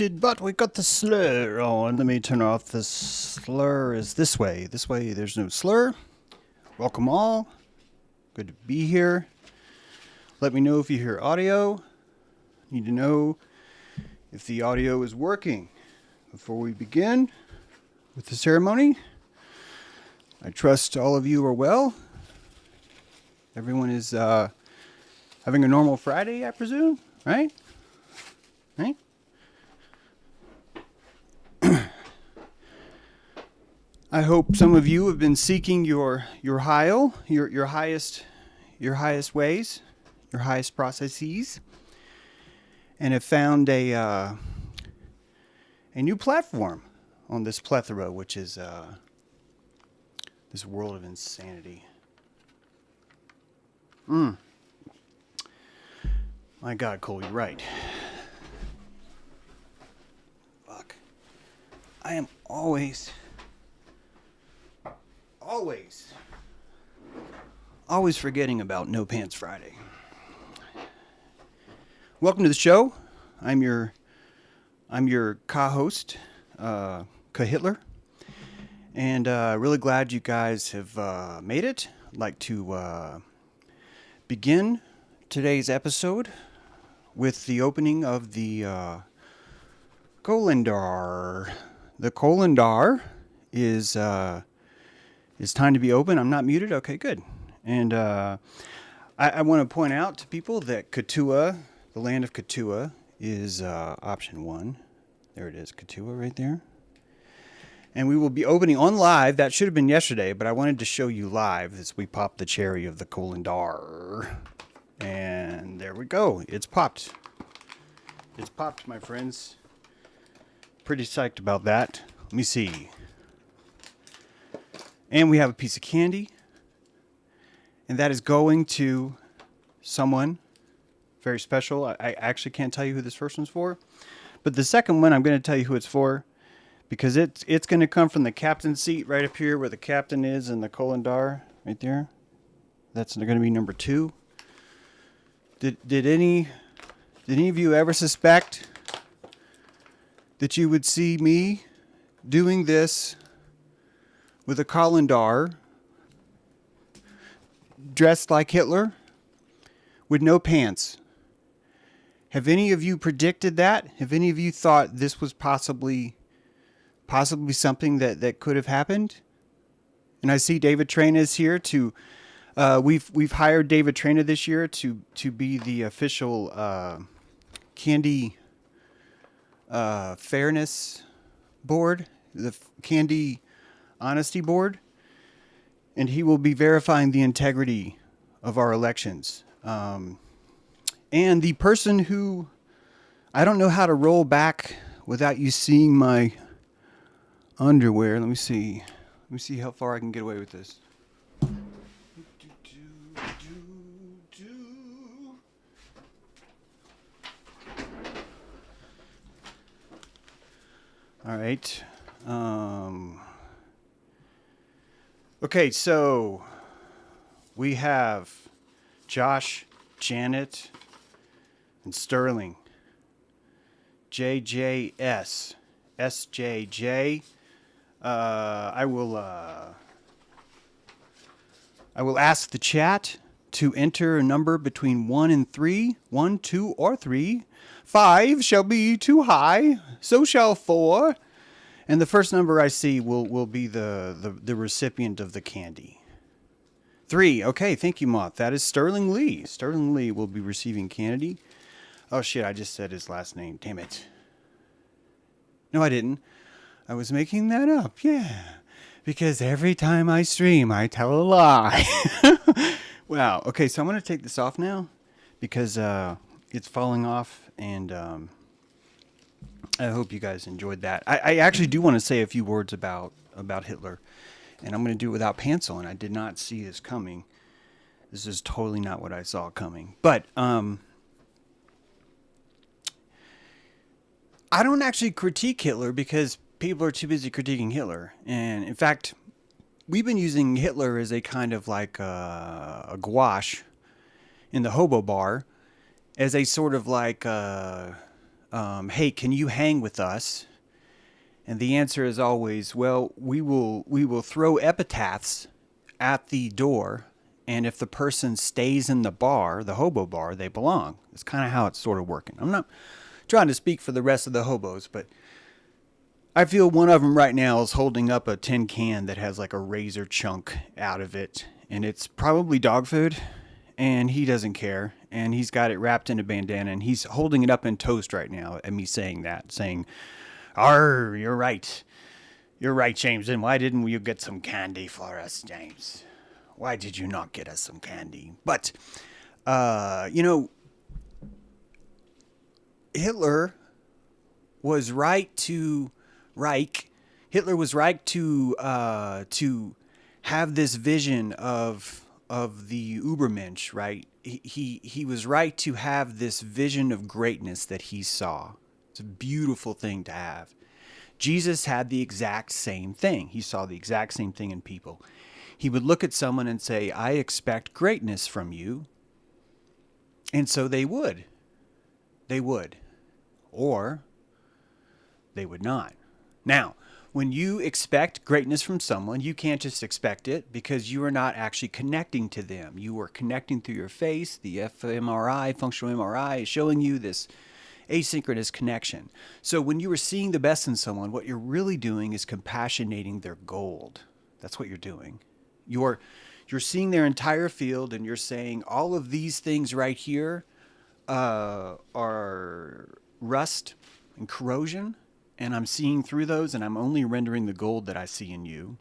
muted, but we got the slur on. Let me turn off the slur. Is this way. This way, there's no slur. Welcome all. Good to be here. Let me know if you hear audio. Need to know if the audio is working. Before we begin with the ceremony, I trust all of you are well. Everyone is having a normal Friday, I presume, right? Right? I hope some of you have been seeking your highest ways, your highest processes, and have found a new platform on this plethora, which is this world of insanity. My God, Cole, you're right. Fuck. I am always forgetting about No Pants Friday. Welcome to the show. I'm your co-host, Hitler, and really glad you guys have made it. I'd like to begin today's episode with the opening of the colander. The colander is time to be open. I'm not muted. Okay, good. And I want to point out to people that Katua, the land of Katua, is option 1. There it is, Katua right there. And we will be opening on live. That should have been yesterday, but I wanted to show you live as we pop the cherry of the colander. And there we go. It's popped. It's popped, my friends. Pretty psyched about that. Let me see. And we have a piece of candy. And that is going to someone very special. I actually can't tell you who this first one's for. But the second one, I'm going to tell you who it's for. Because it's going to come from the captain's seat right up here where the captain is and the colander right there. That's going to be number 2. Did any of you ever suspect that you would see me doing this with a colander, dressed like Hitler, with no pants? Have any of you predicted that? Have any of you thought this was possibly something that could have happened? And I see David Traina is here to. We've hired David Traina this year to be the official candy fairness board, the candy honesty board, and he will be verifying the integrity of our elections. And the person who, I don't know how to roll back without you seeing my underwear. Let me see how far I can get away with this. All right. Okay, so we have Josh, Janet, and Sterling. JJS. SJJ. I will ask the chat to enter a number between 1 and 3. 1, 2, or 3. 5 shall be too high, so shall 4. And the first number I see will be the recipient of the candy. 3. Okay, thank you, Moth. That is Sterling Lee. Sterling Lee will be receiving candy. Oh, shit, I just said his last name. Damn it. No, I didn't. I was making that up, yeah. Because every time I stream, I tell a lie. Wow. Okay, so I'm going to take this off now because it's falling off, and I hope you guys enjoyed that. I actually do want to say a few words about Hitler, and I'm going to do it without pants on. I did not see this coming. This is totally not what I saw coming. But I don't actually critique Hitler because people are too busy critiquing Hitler. And in fact, we've been using Hitler as a kind of like a gouache in the hobo bar, as a sort of like hey, can you hang with us? And the answer is always, well, we will throw epitaphs at the door, and if the person stays in the bar, the hobo bar, they belong. That's kind of how it's sort of working. I'm not trying to speak for the rest of the hobos, but I feel one of them right now is holding up a tin can that has like a razor chunk out of it, and it's probably dog food, and he doesn't care, and he's got it wrapped in a bandana, and he's holding it up in toast right now at me saying that, saying, "Arr, you're right. You're right, James, and why didn't you get some candy for us, James? Why did you not get us some candy?" But, you know, Hitler was right to Reich. Hitler was right to have this vision of the Übermensch, right? He was right to have this vision of greatness that he saw. It's a beautiful thing to have. Jesus had the exact same thing. He saw the exact same thing in people. He would look at someone and say, "I expect greatness from you." And so they would. They would. Or they would not. Now, when you expect greatness from someone, you can't just expect it because you are not actually connecting to them. You are connecting through your face. The fMRI, functional MRI, is showing you this asynchronous connection. So when you are seeing the best in someone, what you're really doing is compassionating their gold. That's what you're doing. You're seeing their entire field, and you're saying all of these things right here are rust and corrosion, and I'm seeing through those, and I'm only rendering the gold that I see in you.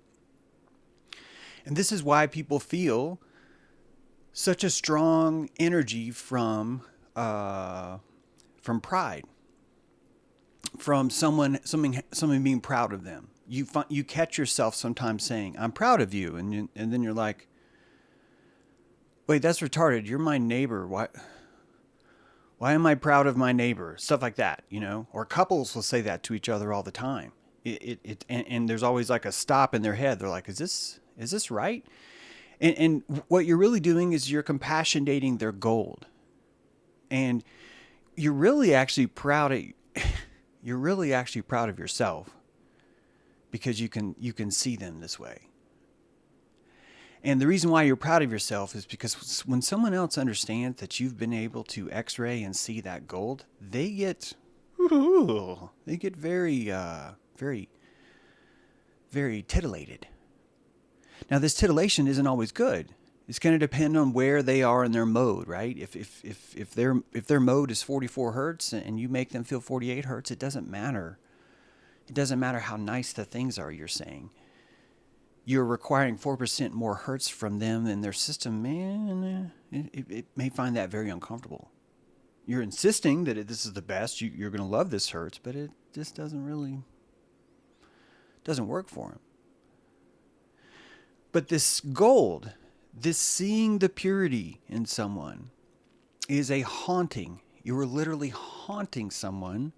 And this is why people feel such a strong energy from pride, from someone being proud of them. You catch yourself sometimes saying, "I'm proud of you," and then you're like, "Wait, that's retarded. You're my neighbor. Why am I proud of my neighbor?" Stuff like that, you know. Or couples will say that to each other all the time. And there's always like a stop in their head. They're like, "Is this right?" And what you're really doing is you're compassionating their gold, and you're really actually proud of yourself because you can see them this way. And the reason why you're proud of yourself is because when someone else understands that you've been able to X-ray and see that gold, they get very, very, very titillated. Now, this titillation isn't always good. It's going to depend on where they are in their mode, right? If their mode is 44 hertz and you make them feel 48 hertz, it doesn't matter. It doesn't matter how nice the things are you're saying. You're requiring 4% more hertz from them, and their system, man, it may find that very uncomfortable. You're insisting that this is the best, you're going to love this hertz, but it just doesn't work for them. But this gold, this seeing the purity in someone, is a haunting. You are literally haunting someone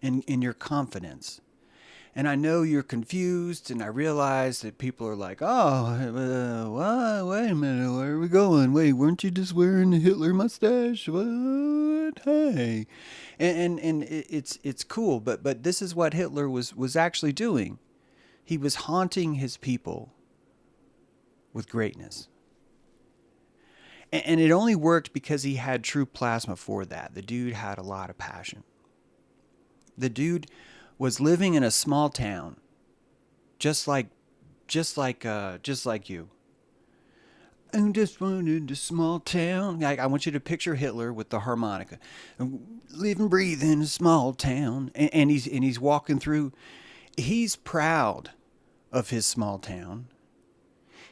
in your confidence. And I know you're confused, and I realize that people are like, "Oh, wait a minute, where are we going? Wait, weren't you just wearing the Hitler mustache? What? Hey." And it's cool, but this is what Hitler was actually doing. He was haunting his people with greatness. And it only worked because he had true plasma for that. The dude had a lot of passion. The dude was living in a small town, just like you. "I just wanted a small town." I want you to picture Hitler with the harmonica, live and breathe in a small town, and he's walking through. He's proud of his small town.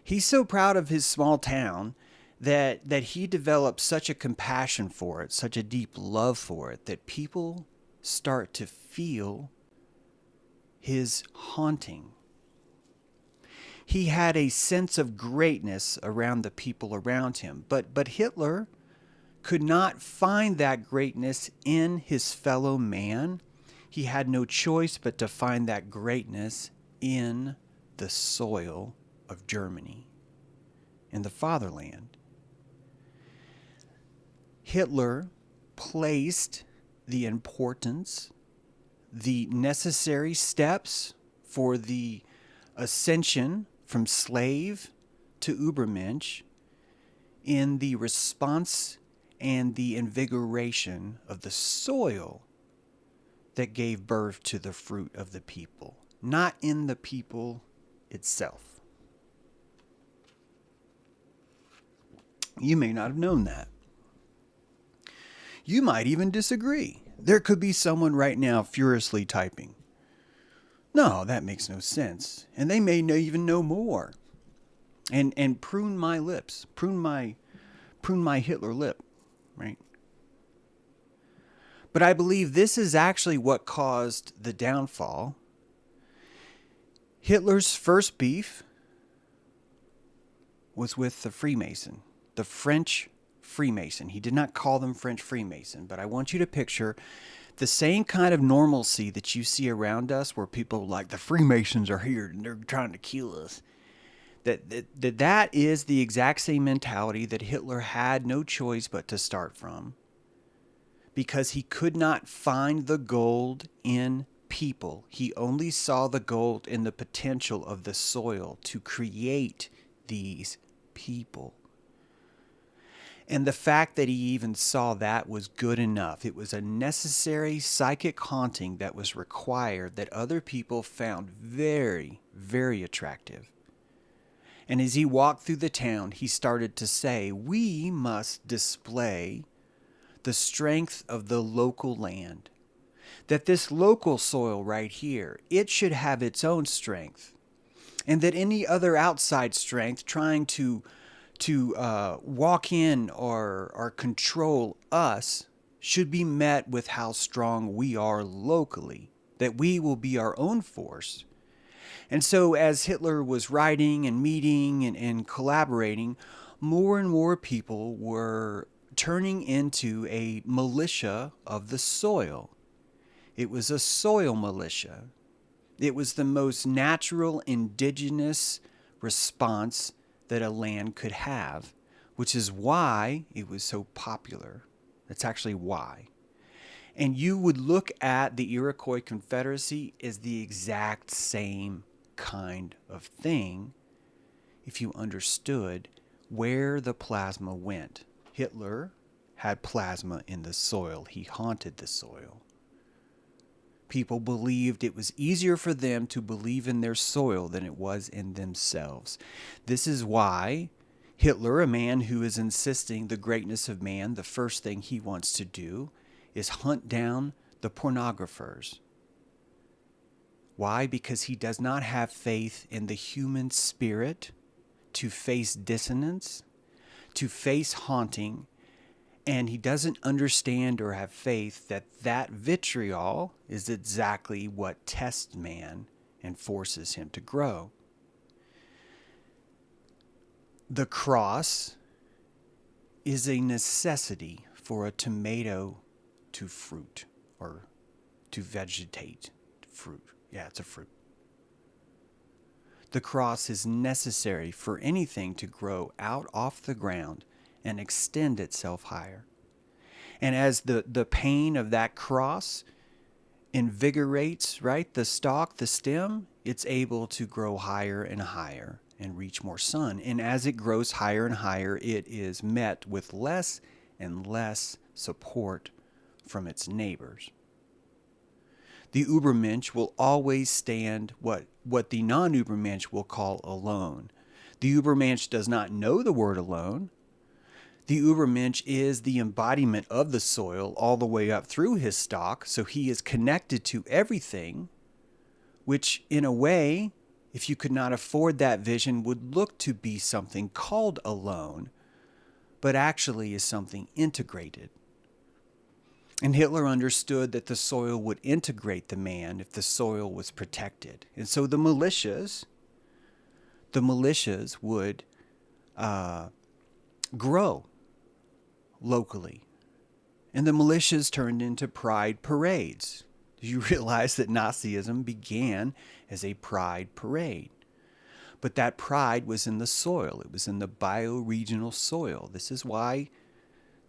He's so proud of his small town that he developed such a compassion for it, such a deep love for it, that people start to feel his haunting. He had a sense of greatness around the people around him. But Hitler could not find that greatness in his fellow man. He had no choice but to find that greatness in the soil of Germany, in the fatherland. Hitler placed the importance, the necessary steps for the ascension from slave to Übermensch in the response and the invigoration of the soil that gave birth to the fruit of the people, not in the people itself. You may not have known that. You might even disagree. There could be someone right now furiously typing, "No, that makes no sense." And they may even know more. And prune my lips, prune my Hitler lip, right? But I believe this is actually what caused the downfall. Hitler's first beef was with the Freemason, the French Freemason. He did not call them French Freemason, but I want you to picture the same kind of normalcy that you see around us, where people like, the Freemasons are here and they're trying to kill us. That is the exact same mentality that Hitler had no choice but to start from, because he could not find the gold in people. He only saw the gold in the potential of the soil to create these people. And the fact that he even saw that was good enough. It was a necessary psychic haunting that was required, that other people found very, very attractive. And as he walked through the town, he started to say, we must display the strength of the local land. That this local soil right here, it should have its own strength. And that any other outside strength trying to walk in or control us should be met with how strong we are locally. That we will be our own force. And so as Hitler was writing and meeting and collaborating, more and more people were turning into a militia of the soil. It was a soil militia. It was the most natural indigenous response that a land could have, which is why it was so popular. That's actually why. And you would look at the Iroquois Confederacy as the exact same kind of thing if you understood where the plasma went. Hitler had plasma in the soil. He haunted the soil. People believed it was easier for them to believe in their soil than it was in themselves. This is why Hitler, a man who is insisting the greatness of man, the first thing he wants to do is hunt down the pornographers. Why? Because he does not have faith in the human spirit to face dissonance, to face haunting, and he doesn't understand or have faith that that vitriol is exactly what tests man and forces him to grow. The cross is a necessity for a tomato to fruit, or to vegetate. Fruit. Yeah, it's a fruit. The cross is necessary for anything to grow out off the ground and extend itself higher. And as the pain of that cross invigorates, right, the stalk, the stem, it's able to grow higher and higher and reach more sun. And as it grows higher and higher, it is met with less and less support from its neighbors. The Übermensch will always stand what the non-Übermensch will call alone. The Übermensch does not know the word alone. The Übermensch is the embodiment of the soil all the way up through his stalk, so he is connected to everything, which in a way, if you could not afford that vision, would look to be something called alone, but actually is something integrated. And Hitler understood that the soil would integrate the man if the soil was protected. And so the militias would grow locally. And the militias turned into pride parades. Do you realize that Nazism began as a pride parade? But that pride was in the soil. It was in the bioregional soil. This is why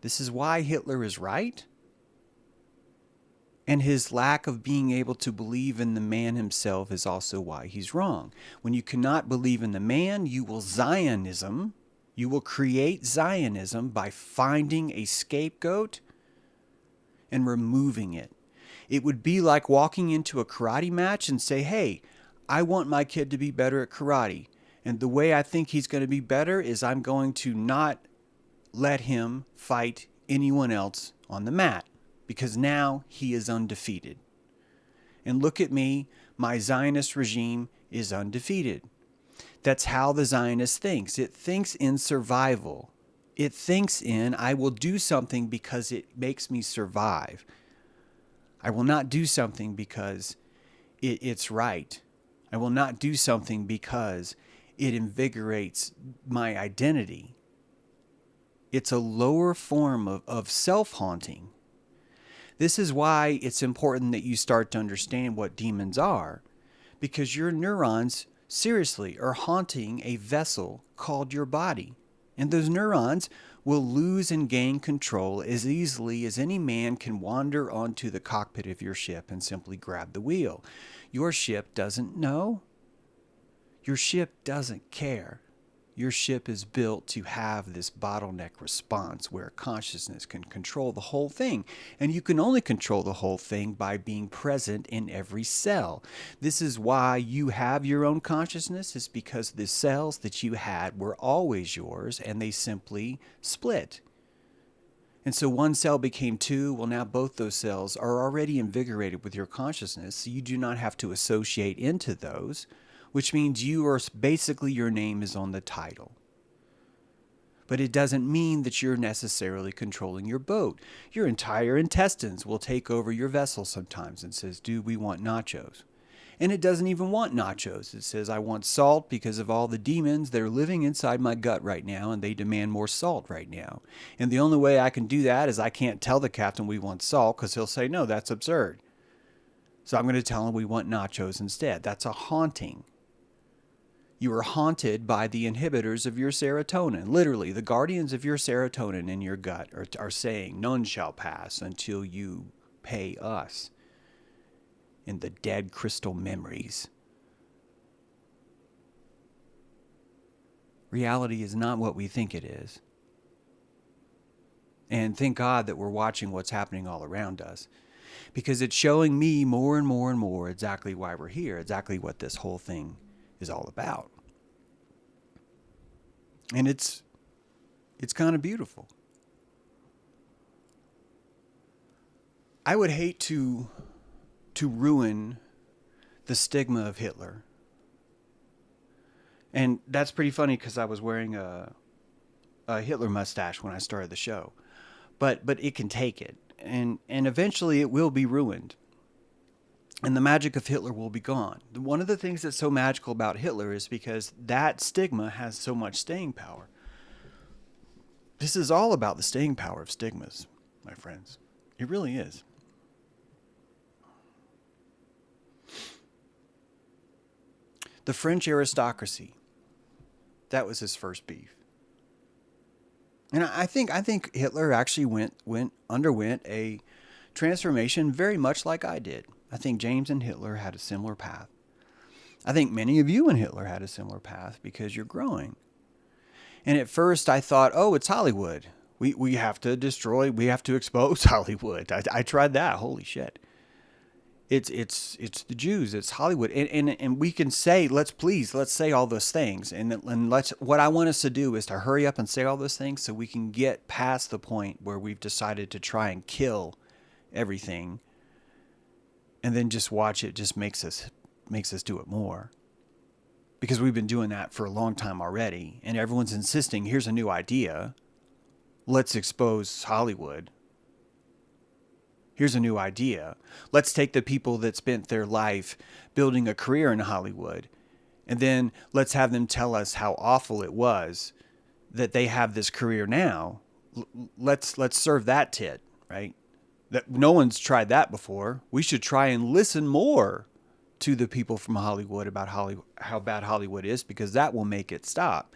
Hitler is right. And his lack of being able to believe in the man himself is also why he's wrong. When you cannot believe in the man, you will Zionism. You will create Zionism by finding a scapegoat and removing it. It would be like walking into a karate match and say, hey, I want my kid to be better at karate. And the way I think he's going to be better is I'm going to not let him fight anyone else on the mat, because now he is undefeated. And look at me, my Zionist regime is undefeated. That's how the Zionist thinks. It thinks in survival. It thinks in, I will do something because it makes me survive. I will not do something because it's right. I will not do something because it invigorates my identity. It's a lower form of self-haunting. This is why it's important that you start to understand what demons are, because your neurons seriously are haunting a vessel called your body. And those neurons will lose and gain control as easily as any man can wander onto the cockpit of your ship and simply grab the wheel. Your ship doesn't know. Your ship doesn't care. Your ship is built to have this bottleneck response where consciousness can control the whole thing. And you can only control the whole thing by being present in every cell. This is why you have your own consciousness, is because the cells that you had were always yours and they simply split. And so one cell became two. Well, now both those cells are already invigorated with your consciousness, so you do not have to associate into those, which means you are basically, your name is on the title. But it doesn't mean that you're necessarily controlling your boat. Your entire intestines will take over your vessel sometimes and says, dude, we want nachos. And it doesn't even want nachos. It says, I want salt because of all the demons that are living inside my gut right now, and they demand more salt right now. And the only way I can do that is I can't tell the captain we want salt, because he'll say, no, that's absurd. So I'm going to tell him we want nachos instead. That's a haunting. You are haunted by the inhibitors of your serotonin. Literally, the guardians of your serotonin in your gut are saying, none shall pass until you pay us in the dead crystal memories. Reality is not what we think it is. And thank God that we're watching what's happening all around us, because it's showing me more and more and more exactly why we're here, exactly what this whole thing is all about. And it's kind of beautiful. I would hate to ruin the stigma of Hitler. And that's pretty funny, because I was wearing a Hitler mustache when I started the show. But it can take it. And eventually it will be ruined. And the magic of Hitler will be gone. One of the things that's so magical about Hitler is because that stigma has so much staying power. This is all about the staying power of stigmas, my friends. It really is. The French aristocracy, that was his first beef. And I think Hitler actually underwent a transformation very much like I did. I think James and Hitler had a similar path. I think many of you and Hitler had a similar path, because you're growing. And at first I thought, oh, it's Hollywood. We have to destroy, we have to expose Hollywood. I tried that. Holy shit. It's the Jews. It's Hollywood. And we can say, let's say all those things. And what I want us to do is to hurry up and say all those things so we can get past the point where we've decided to try and kill everything. And then just watch it just makes us do it more. Because we've been doing that for a long time already. And everyone's insisting, here's a new idea. Let's expose Hollywood. Here's a new idea. Let's take the people that spent their life building a career in Hollywood, and then let's have them tell us how awful it was that they have this career now. Let's serve that tit, right? That no one's tried that before. We should try and listen more to the people from Hollywood about how bad Hollywood is, because that will make it stop.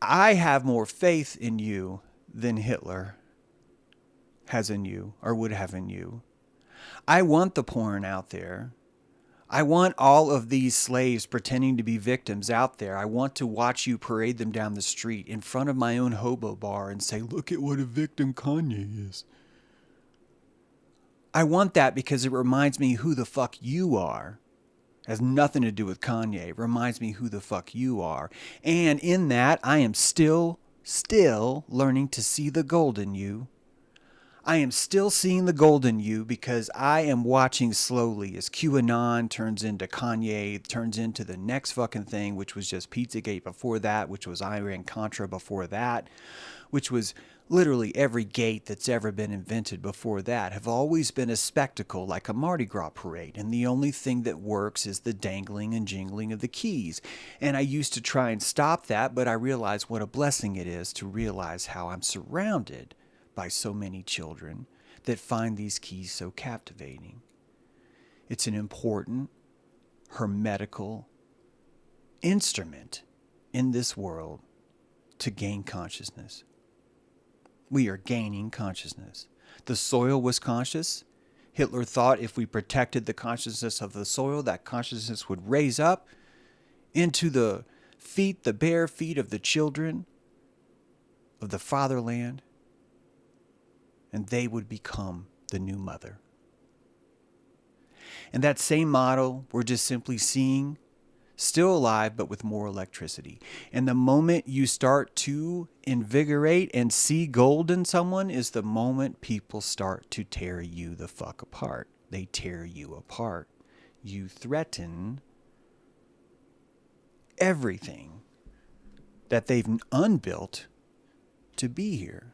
I have more faith in you than Hitler has in you, or would have in you. I want the porn out there. I want all of these slaves pretending to be victims out there. I want to watch you parade them down the street in front of my own hobo bar and say, look at what a victim Kanye is. I want that because it reminds me who the fuck you are. It has nothing to do with Kanye. It reminds me who the fuck you are. And in that, I am still learning to see the gold in you. I am still seeing the gold in you because I am watching slowly as QAnon turns into Kanye, turns into the next fucking thing, which was just Pizzagate before that, which was Iran-Contra before that, which was literally every gate that's ever been invented before that, have always been a spectacle like a Mardi Gras parade. And the only thing that works is the dangling and jingling of the keys. And I used to try and stop that, but I realized what a blessing it is to realize how I'm surrounded by so many children that find these keys so captivating. It's an important hermetical instrument in this world to gain consciousness. We are gaining consciousness. The soil was conscious. Hitler thought if we protected the consciousness of the soil, that consciousness would raise up into the feet, the bare feet of the children of the fatherland, and they would become the new mother. And that same model we're just simply seeing, still alive, but with more electricity. And the moment you start to invigorate and see gold in someone is the moment people start to tear you the fuck apart. They tear you apart. You threaten everything that they've unbuilt to be here.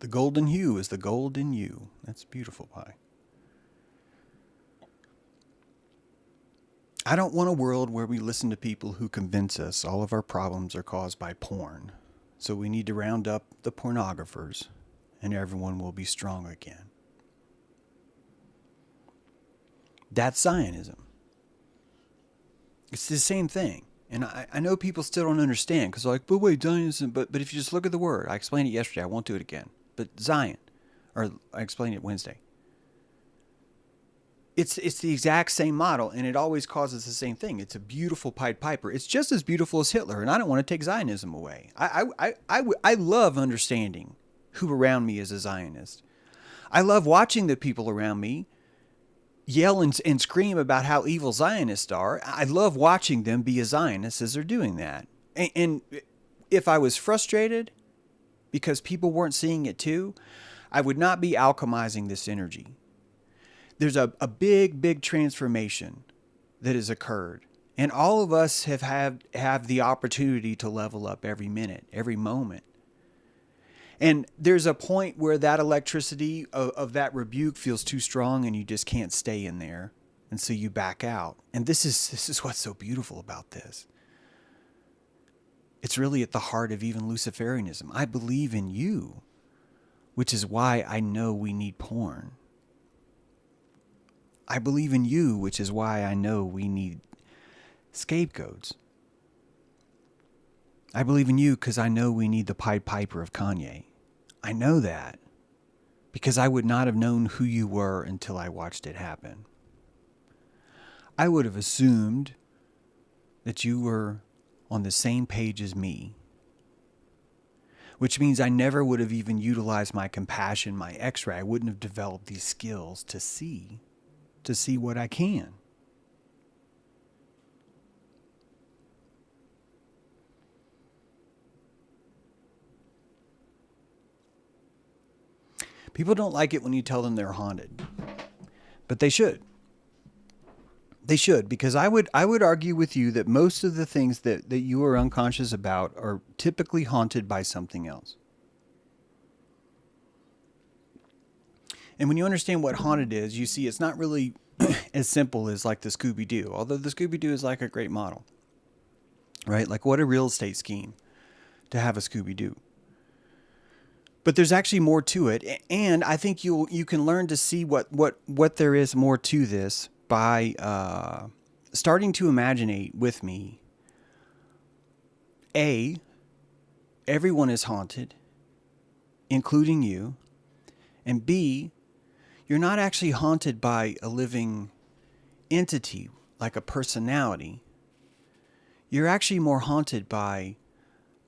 The golden hue is the gold in you. That's beautiful pie. I don't want a world where we listen to people who convince us all of our problems are caused by porn. So we need to round up the pornographers and everyone will be strong again. That's Zionism. It's the same thing. And I know people still don't understand because they're like, but wait, Zionism. But if you just look at the word, I explained it yesterday. I won't do it again. But Zion, or I explained it Wednesday. It's the exact same model, and it always causes the same thing. It's a beautiful Pied Piper. It's just as beautiful as Hitler, and I don't want to take Zionism away. I love understanding who around me is a Zionist. I love watching the people around me yell and scream about how evil Zionists are. I love watching them be a Zionist as they're doing that. And if I was frustrated because people weren't seeing it too, I would not be alchemizing this energy. There's a big transformation that has occurred. And all of us have the opportunity to level up every minute, every moment. And there's a point where that electricity of that rebuke feels too strong and you just can't stay in there. And so you back out. And this is what's so beautiful about this. It's really at the heart of even Luciferianism. I believe in you, which is why I know we need porn. I believe in you, which is why I know we need scapegoats. I believe in you because I know we need the Pied Piper of Kanye. I know that because I would not have known who you were until I watched it happen. I would have assumed that you were on the same page as me, which means I never would have even utilized my compassion, my X-ray. I wouldn't have developed these skills to see what I can. People don't like it when you tell them they're haunted, but they should. They should, because I would argue with you that most of the things that you are unconscious about are typically haunted by something else. And when you understand what haunted is, you see it's not really as simple as like the Scooby-Doo, although the Scooby-Doo is like a great model, right? Like what a real estate scheme to have a Scooby-Doo. But there's actually more to it, and I think you can learn to see what there is more to this by starting to imaginate with me, A, everyone is haunted, including you. And B, you're not actually haunted by a living entity like a personality. You're actually more haunted by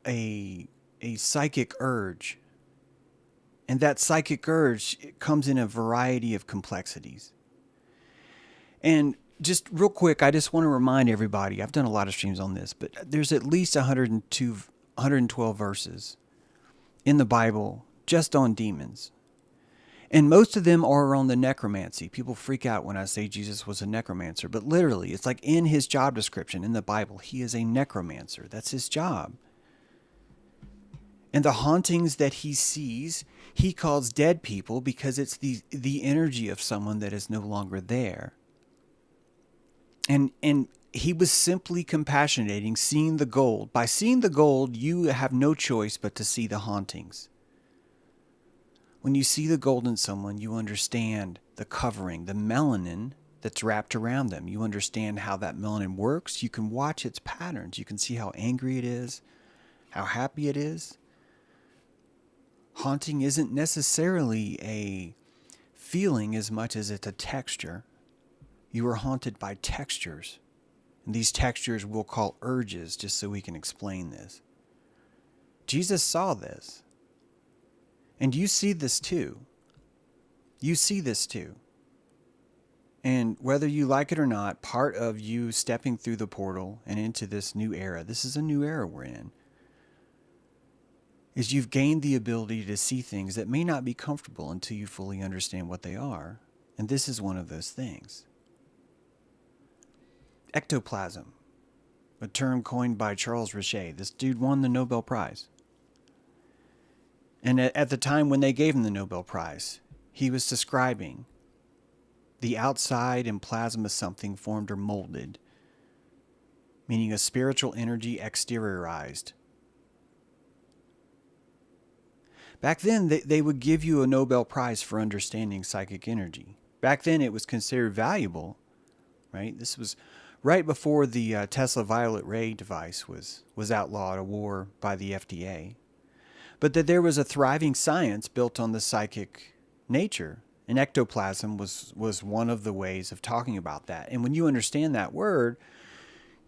a psychic urge. And that psychic urge comes in a variety of complexities. And just real quick, I just want to remind everybody, I've done a lot of streams on this, but there's at least 112 verses in the Bible just on demons. And most of them are on the necromancy. People freak out when I say Jesus was a necromancer, but literally, it's like in his job description in the Bible, he is a necromancer. That's his job. And the hauntings that he sees, he calls dead people because it's the energy of someone that is no longer there. And he was simply compassionating, seeing the gold. By seeing the gold, you have no choice but to see the hauntings. When you see the gold in someone, you understand the covering, the melanin that's wrapped around them. You understand how that melanin works. You can watch its patterns. You can see how angry it is, how happy it is. Haunting isn't necessarily a feeling as much as it's a texture. You are haunted by textures. And these textures we'll call urges, just so we can explain this. Jesus saw this. And you see this too. You see this too. And whether you like it or not, part of you stepping through the portal and into this new era, this is a new era we're in, is you've gained the ability to see things that may not be comfortable until you fully understand what they are. And this is one of those things. Ectoplasm, a term coined by Charles Richet. This dude won the Nobel Prize. And at the time when they gave him the Nobel Prize, he was describing the outside and plasma something formed or molded, meaning a spiritual energy exteriorized. Back then, they would give you a Nobel Prize for understanding psychic energy. Back then, it was considered valuable, right? This was right before the Tesla violet ray device was outlawed, a war by the FDA. But that there was a thriving science built on the psychic nature. And ectoplasm was one of the ways of talking about that. And when you understand that word,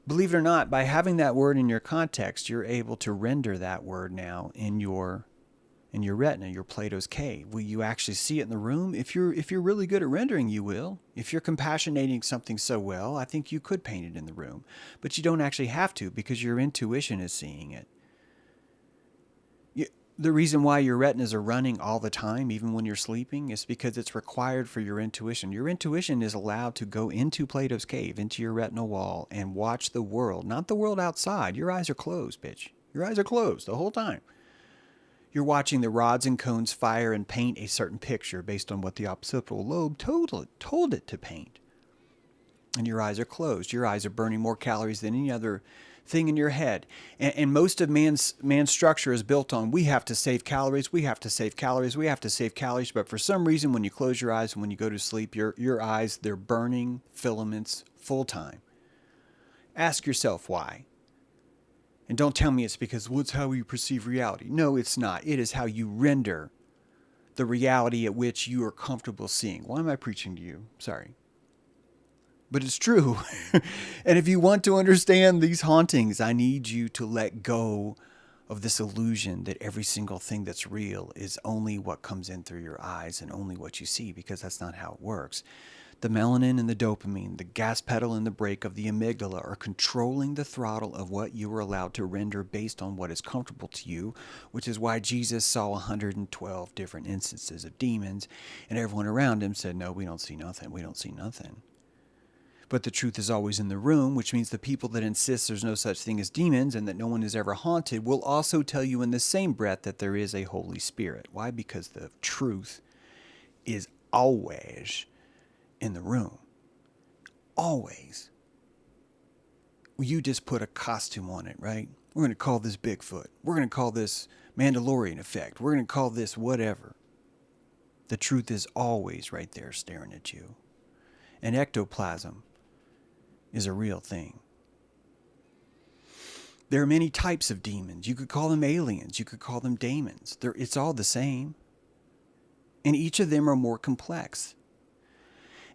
believe it or not, by having that word in your context, you're able to render that word now in your retina, your Plato's cave. Will you actually see it in the room? If you're really good at rendering, you will. If you're compassionating something so well, I think you could paint it in the room. But you don't actually have to, because your intuition is seeing it. The reason why your retinas are running all the time, even when you're sleeping, is because it's required for your intuition. Your intuition is allowed to go into Plato's cave, into your retinal wall, and watch the world, not the world outside. Your eyes are closed, bitch. Your eyes are closed the whole time. You're watching the rods and cones fire and paint a certain picture based on what the occipital lobe told it to paint. And your eyes are closed. Your eyes are burning more calories than any other thing in your head. And most of man's structure is built on, we have to save calories, we have to save calories, we have to save calories. But for some reason, when you close your eyes and when you go to sleep, your eyes, they're burning filaments full time. Ask yourself why. And don't tell me it's because, well, it's how you perceive reality. No, it's not. It is how you render the reality at which you are comfortable seeing. Why am I preaching to you? Sorry. But it's true. And if you want to understand these hauntings, I need you to let go of this illusion that every single thing that's real is only what comes in through your eyes and only what you see, because that's not how it works. The melanin and the dopamine, the gas pedal and the brake of the amygdala are controlling the throttle of what you are allowed to render based on what is comfortable to you, which is why Jesus saw 112 different instances of demons, and everyone around him said, no, we don't see nothing, we don't see nothing. But the truth is always in the room, which means the people that insist there's no such thing as demons and that no one is ever haunted will also tell you in the same breath that there is a Holy Spirit. Why? Because the truth is always in the room. Always. You just put a costume on it, right? We're going to call this Bigfoot. We're going to call this Mandalorian effect. We're going to call this whatever. The truth is always right there staring at you. And ectoplasm is a real thing. There are many types of demons. You could call them aliens. You could call them daemons. It's all the same. And each of them are more complex.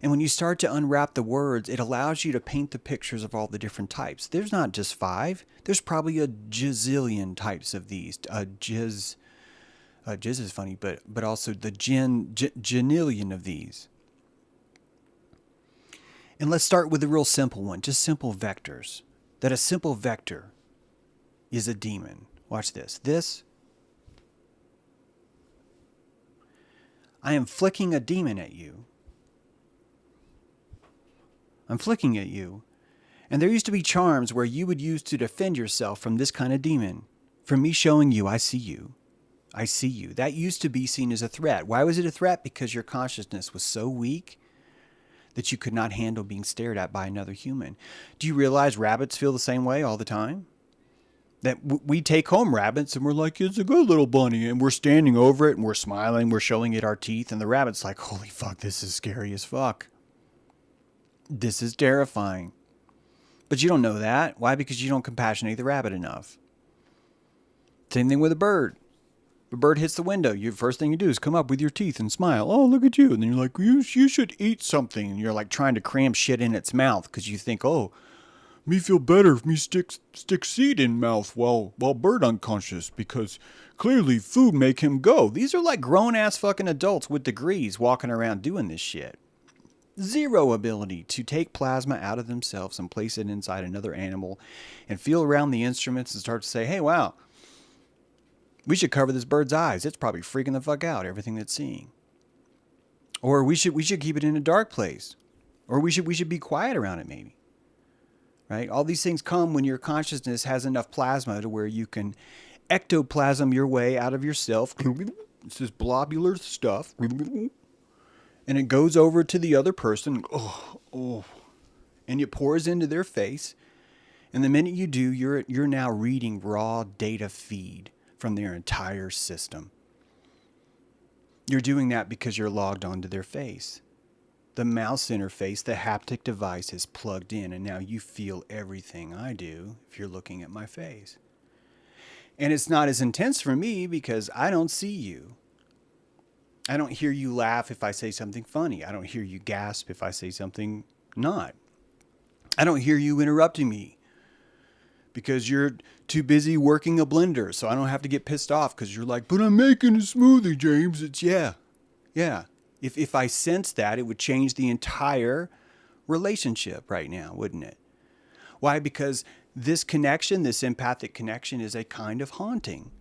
And when you start to unwrap the words, it allows you to paint the pictures of all the different types. There's not just 5. There's probably a gazillion types of these. Jizz is funny, but also the genillion of these. And let's start with a real simple one, just simple vectors. That a simple vector is a demon. Watch this. I am flicking a demon at you. I'm flicking at you. And there used to be charms where you would use to defend yourself from this kind of demon. From me showing you, I see you. I see you. That used to be seen as a threat. Why was it a threat? Because your consciousness was so weak that you could not handle being stared at by another human. Do you realize rabbits feel the same way all the time? That we take home rabbits and we're like, it's a good little bunny. And we're standing over it and we're smiling. We're showing it our teeth. And the rabbit's like, holy fuck, this is scary as fuck. This is terrifying. But you don't know that. Why? Because you don't compassionate the rabbit enough. Same thing with a bird. A bird hits the window. Your first thing you do is come up with your teeth and smile. Oh, look at you. And then you're like, you should eat something. And you're like trying to cram shit in its mouth because you think, oh, me feel better if me stick seed in mouth while bird unconscious because clearly food make him go. These are like grown ass fucking adults with degrees walking around doing this shit. Zero ability to take plasma out of themselves and place it inside another animal and feel around the instruments and start to say, hey, wow, we should cover this bird's eyes. It's probably freaking the fuck out, everything it's seeing. Or we should keep it in a dark place. Or we should be quiet around it maybe. Right? All these things come when your consciousness has enough plasma to where you can ectoplasm your way out of yourself. It's this blobular stuff. And it goes over to the other person. And it pours into their face. And the minute you do, you're now reading raw data feed from their entire system. You're doing that because you're logged onto their face. The mouse interface, the haptic device is plugged in, and now you feel everything I do if you're looking at my face. And it's not as intense for me because I don't see you. I don't hear you laugh if I say something funny. I don't hear you gasp if I say something not. I don't hear you interrupting me because you're too busy working a blender, so I don't have to get pissed off because you're like, but I'm making a smoothie, James. It's yeah. If I sense that, it would change the entire relationship right now, wouldn't it? Why? Because this connection, this empathic connection, is a kind of haunting.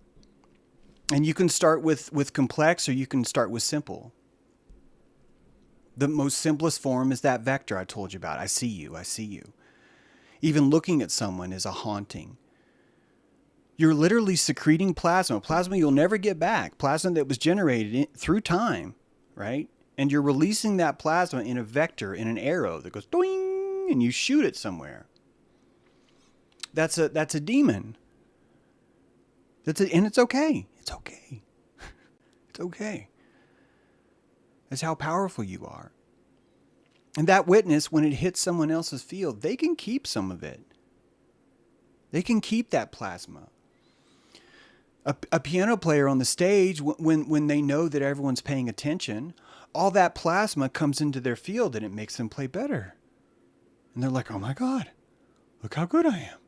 And you can start with complex or you can start with simple. The most simplest form is that vector I told you about. I see you, I see you. Even looking at someone is a haunting. You're literally secreting plasma. Plasma you'll never get back. Plasma that was generated through time, right? And you're releasing that plasma in a vector, in an arrow that goes doing, and you shoot it somewhere. That's a demon. And it's okay. It's okay. It's okay. That's how powerful you are. And that witness, when it hits someone else's field, they can keep some of it. They can keep that plasma. A piano player on the stage, when they know that everyone's paying attention, all that plasma comes into their field and it makes them play better. And they're like, oh my God, look how good I am.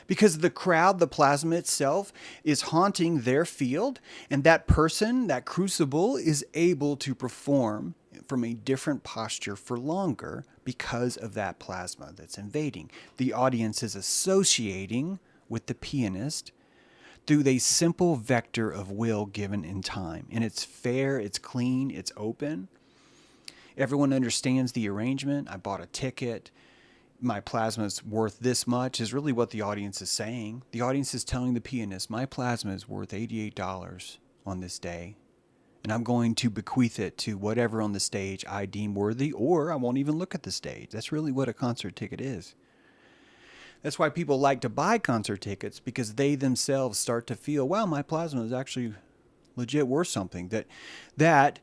Because the crowd, the plasma itself, is haunting their field. And that person, that crucible, is able to perform from a different posture for longer because of that plasma that's invading. The audience is associating with the pianist through a simple vector of will given in time. And it's fair, it's clean, it's open. Everyone understands the arrangement. I bought a ticket. My plasma is worth this much is really what the audience is saying. The audience is telling the pianist, my plasma is worth $88 on this day. And I'm going to bequeath it to whatever on the stage I deem worthy, or I won't even look at the stage. That's really what a concert ticket is. That's why people like to buy concert tickets, because they themselves start to feel, wow, my plasma is actually legit worth something. That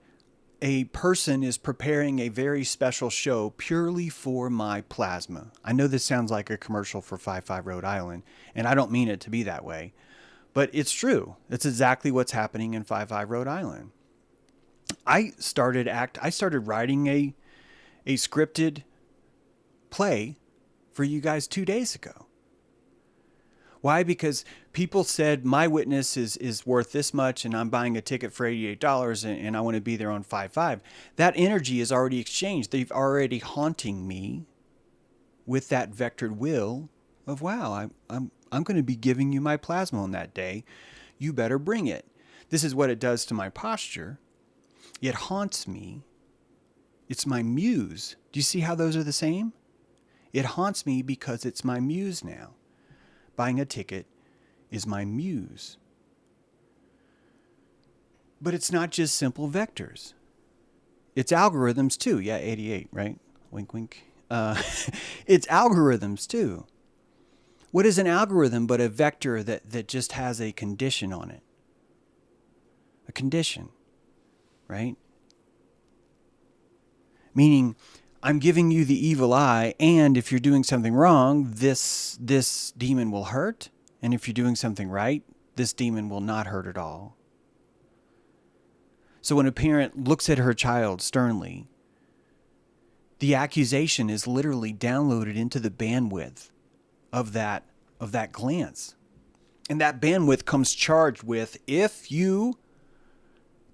a person is preparing a very special show purely for my plasma. I know this sounds like a commercial for 55 Rhode Island, and I don't mean it to be that way, but it's true. It's exactly what's happening in 55 Rhode Island. I started writing a scripted play for you guys 2 days ago. Why? Because people said my witness is worth this much and I'm buying a ticket for $88 and I want to be there on 5/5. That energy is already exchanged. They've already haunting me with that vectored will of, wow, I'm going to be giving you my plasma on that day. You better bring it. This is what it does to my posture. It haunts me. It's my muse. Do you see how those are the same? It haunts me because it's my muse now. Buying a ticket is my muse. But it's not just simple vectors. It's algorithms too. Yeah, 88, right? Wink, wink. It's algorithms too. What is an algorithm but a vector that just has a condition on it? A condition, right? Meaning, I'm giving you the evil eye, and if you're doing something wrong, this demon will hurt. And if you're doing something right, this demon will not hurt at all. So when a parent looks at her child sternly, the accusation is literally downloaded into the bandwidth of that glance. And that bandwidth comes charged with, if you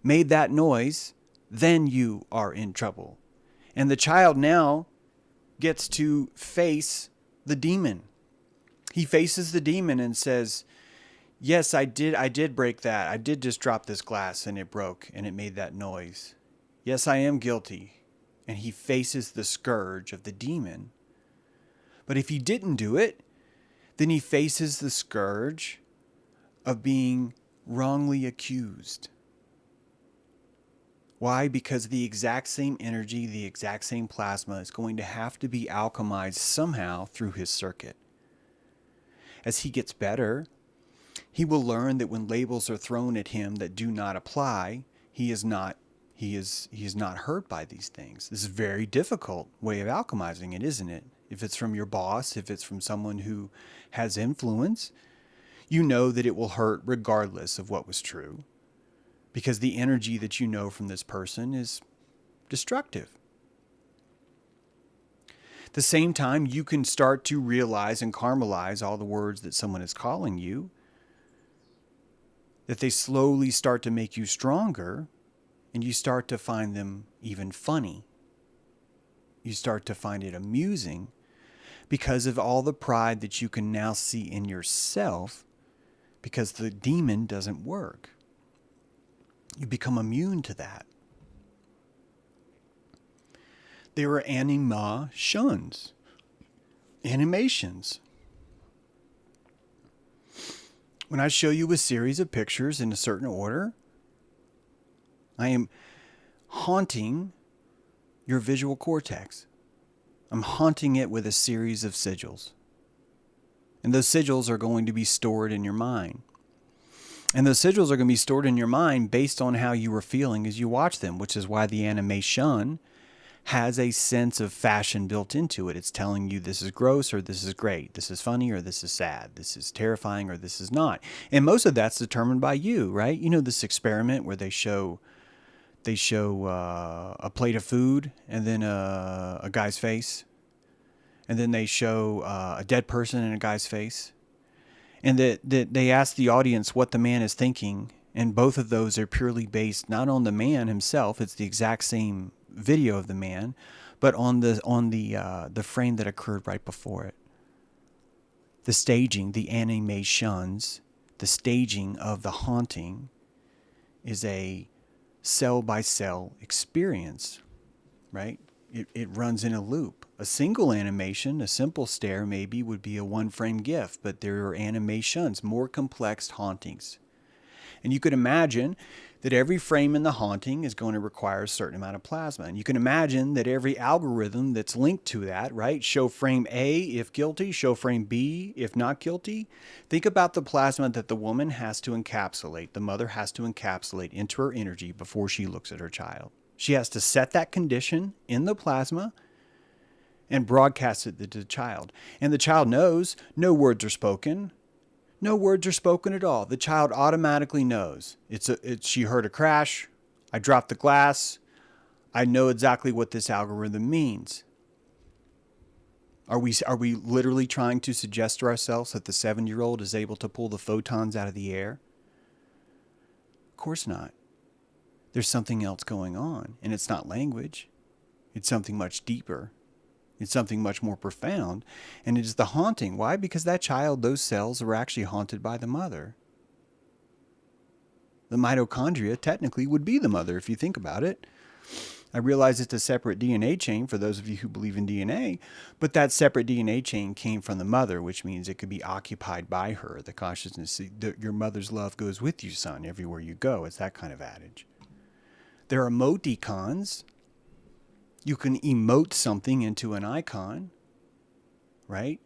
made that noise, then you are in trouble. And the child now gets to face the demon. He faces the demon and says, yes, I did break that. I did just drop this glass and it broke and it made that noise. Yes, I am guilty. And he faces the scourge of the demon. But if he didn't do it, then he faces the scourge of being wrongly accused. Why? Because the exact same energy, the exact same plasma is going to have to be alchemized somehow through his circuit. As he gets better, he will learn that when labels are thrown at him that do not apply, he is not hurt by these things. This is a very difficult way of alchemizing it, isn't it? If it's from your boss, if it's from someone who has influence, you know that it will hurt regardless of what was true. Because the energy that you know from this person is destructive. At the same time, you can start to realize and caramelize all the words that someone is calling you, that they slowly start to make you stronger, and you start to find them even funny. You start to find it amusing because of all the pride that you can now see in yourself, because the demon doesn't work. You become immune to that. There are animations. When I show you a series of pictures in a certain order, I am haunting your visual cortex. I'm haunting it with a series of sigils. And those sigils are going to be stored in your mind. And those sigils are going to be stored in your mind based on how you were feeling as you watch them, which is why the animation has a sense of fashion built into it. It's telling you this is gross or this is great. This is funny or this is sad. This is terrifying or this is not. And most of that's determined by you, right? You know this experiment where they show a plate of food and then a guy's face. And then they show a dead person in a guy's face. And that they ask the audience what the man is thinking, and both of those are purely based not on the man himself. It's the exact same video of the man, but on the frame that occurred right before it. The staging, the animations, the staging of the haunting is a cell-by-cell experience, right? It runs in a loop. A single animation, a simple stare maybe, would be a one-frame GIF, but there are animations, more complex hauntings. And you could imagine that every frame in the haunting is going to require a certain amount of plasma. And you can imagine that every algorithm that's linked to that, right? Show frame A if guilty, show frame B if not guilty. Think about the plasma that the woman has to encapsulate, the mother has to encapsulate into her energy before she looks at her child. She has to set that condition in the plasma and broadcast it to the child. And the child knows no words are spoken. No words are spoken at all. The child automatically knows. She heard a crash. I dropped the glass. I know exactly what this algorithm means. Are we literally trying to suggest to ourselves that the 7-year-old is able to pull the photons out of the air? Of course not. There's something else going on, and it's not language. It's something much deeper. It's something much more profound, and it is the haunting. Why? Because that child, those cells were actually haunted by the mother. The mitochondria technically would be the mother if you think about it. I realize it's a separate DNA chain for those of you who believe in DNA, but that separate DNA chain came from the mother, which means it could be occupied by her. The consciousness, your mother's love goes with you, son, everywhere you go. It's that kind of adage. There are emoticons. You can emote something into an icon, right?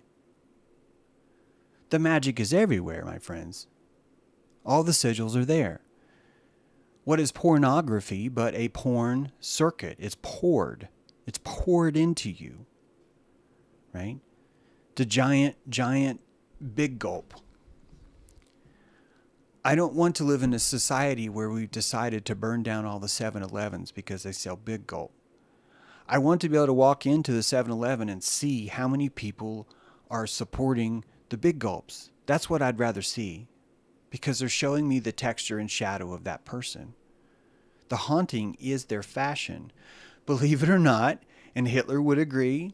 The magic is everywhere, my friends. All the sigils are there. What is pornography but a porn circuit? It's poured. It's poured into you, right? The giant big gulp. I don't want to live in a society where we've decided to burn down all the 7-Elevens because they sell big gulp. I want to be able to walk into the 7-Eleven and see how many people are supporting the big gulps. That's what I'd rather see, because they're showing me the texture and shadow of that person. The haunting is their fashion. Believe it or not, and Hitler would agree,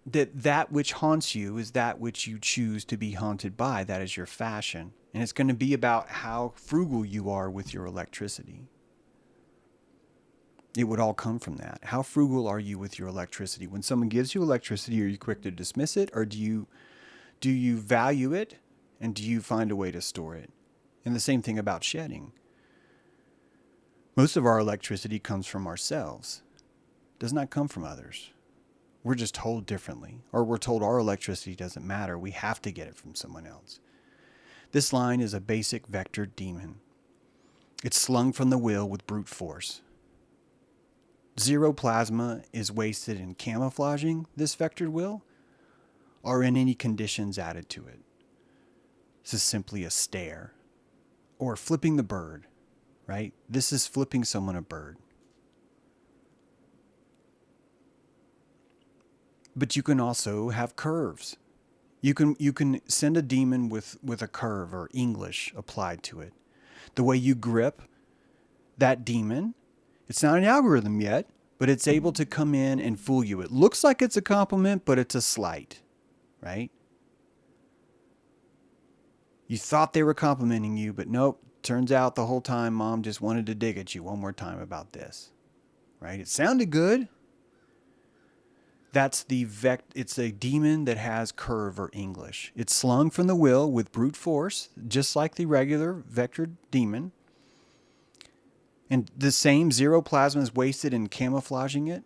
that which haunts you is that which you choose to be haunted by. That is your fashion. And it's going to be about how frugal you are with your electricity. It would all come from that. How frugal are you with your electricity? When someone gives you electricity, are you quick to dismiss it, or do you value it, and do you find a way to store it? And the same thing about shedding. Most of our electricity comes from ourselves. It does not come from others. We're just told differently, or we're told our electricity doesn't matter. We have to get it from someone else. This line is a basic vectored demon. It's slung from the will with brute force. Zero plasma is wasted in camouflaging this vectored will or in any conditions added to it. This is simply a stare or flipping the bird, right? This is flipping someone a bird. But you can also have curves. You can send a demon with a curve or English applied to it. The way you grip that demon, it's not an algorithm yet, but it's able to come in and fool you. It looks like it's a compliment, but it's a slight, right? You thought they were complimenting you, but nope. Turns out the whole time mom just wanted to dig at you one more time about this, right? It sounded good. That's it's a demon that has curve or English. It's slung from the will with brute force, just like the regular vectored demon. And the same zero plasma is wasted in camouflaging it.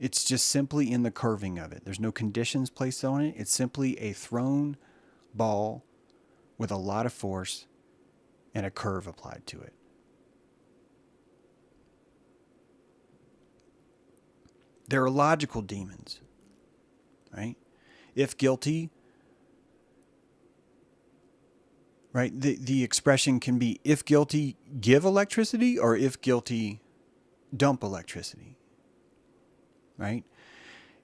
It's just simply in the curving of it. There's no conditions placed on it. It's simply a thrown ball with a lot of force and a curve applied to it. There are logical demons, right? If guilty, right? The expression can be if guilty, give electricity, or if guilty, dump electricity, right?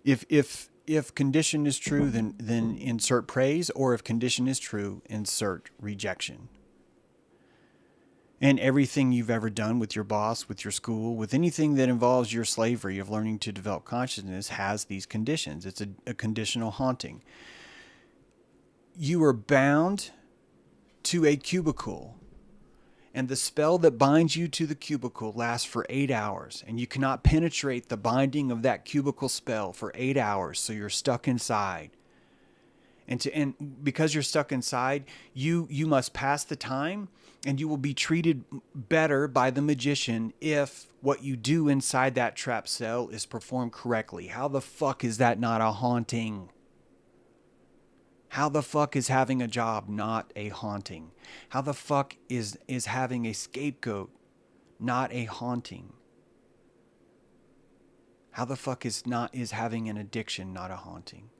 If condition is true, then insert praise, or if condition is true, insert rejection. And everything you've ever done with your boss, with your school, with anything that involves your slavery of learning to develop consciousness has these conditions. It's a conditional haunting. You are bound to a cubicle, and the spell that binds you to the cubicle lasts for 8 hours, and you cannot penetrate the binding of that cubicle spell for 8 hours, so you're stuck inside. And because you're stuck inside, you must pass the time, and you will be treated better by the magician if what you do inside that trap cell is performed correctly. How the fuck is that not a haunting? How the fuck is having a job not a haunting? How the fuck is having a scapegoat not a haunting? How the fuck is having an addiction not a haunting?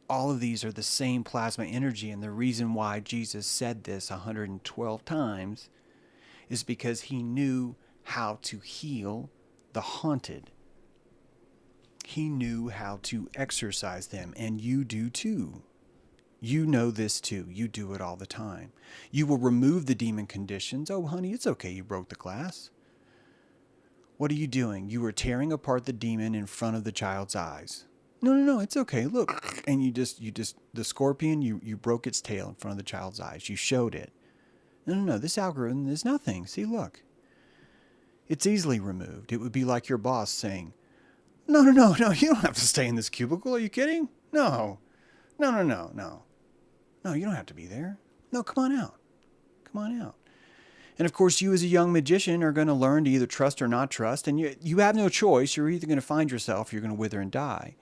All of these are the same plasma energy, and the reason why Jesus said this 112 times is because he knew how to heal the haunted. He knew how to exorcise them, and you do too. You know this too. You do it all the time. You will remove the demon conditions. Oh, honey, it's okay you broke the glass. What are you doing? You were tearing apart the demon in front of the child's eyes. No, it's okay. Look. And the scorpion, you broke its tail in front of the child's eyes. You showed it. No, this algorithm is nothing. See, look. It's easily removed. It would be like your boss saying, no, you don't have to stay in this cubicle. Are you kidding? No. No, you don't have to be there. No, come on out. And of course, you as a young magician are going to learn to either trust or not trust. And you have no choice. You're either going to find yourself or you're going to wither and die.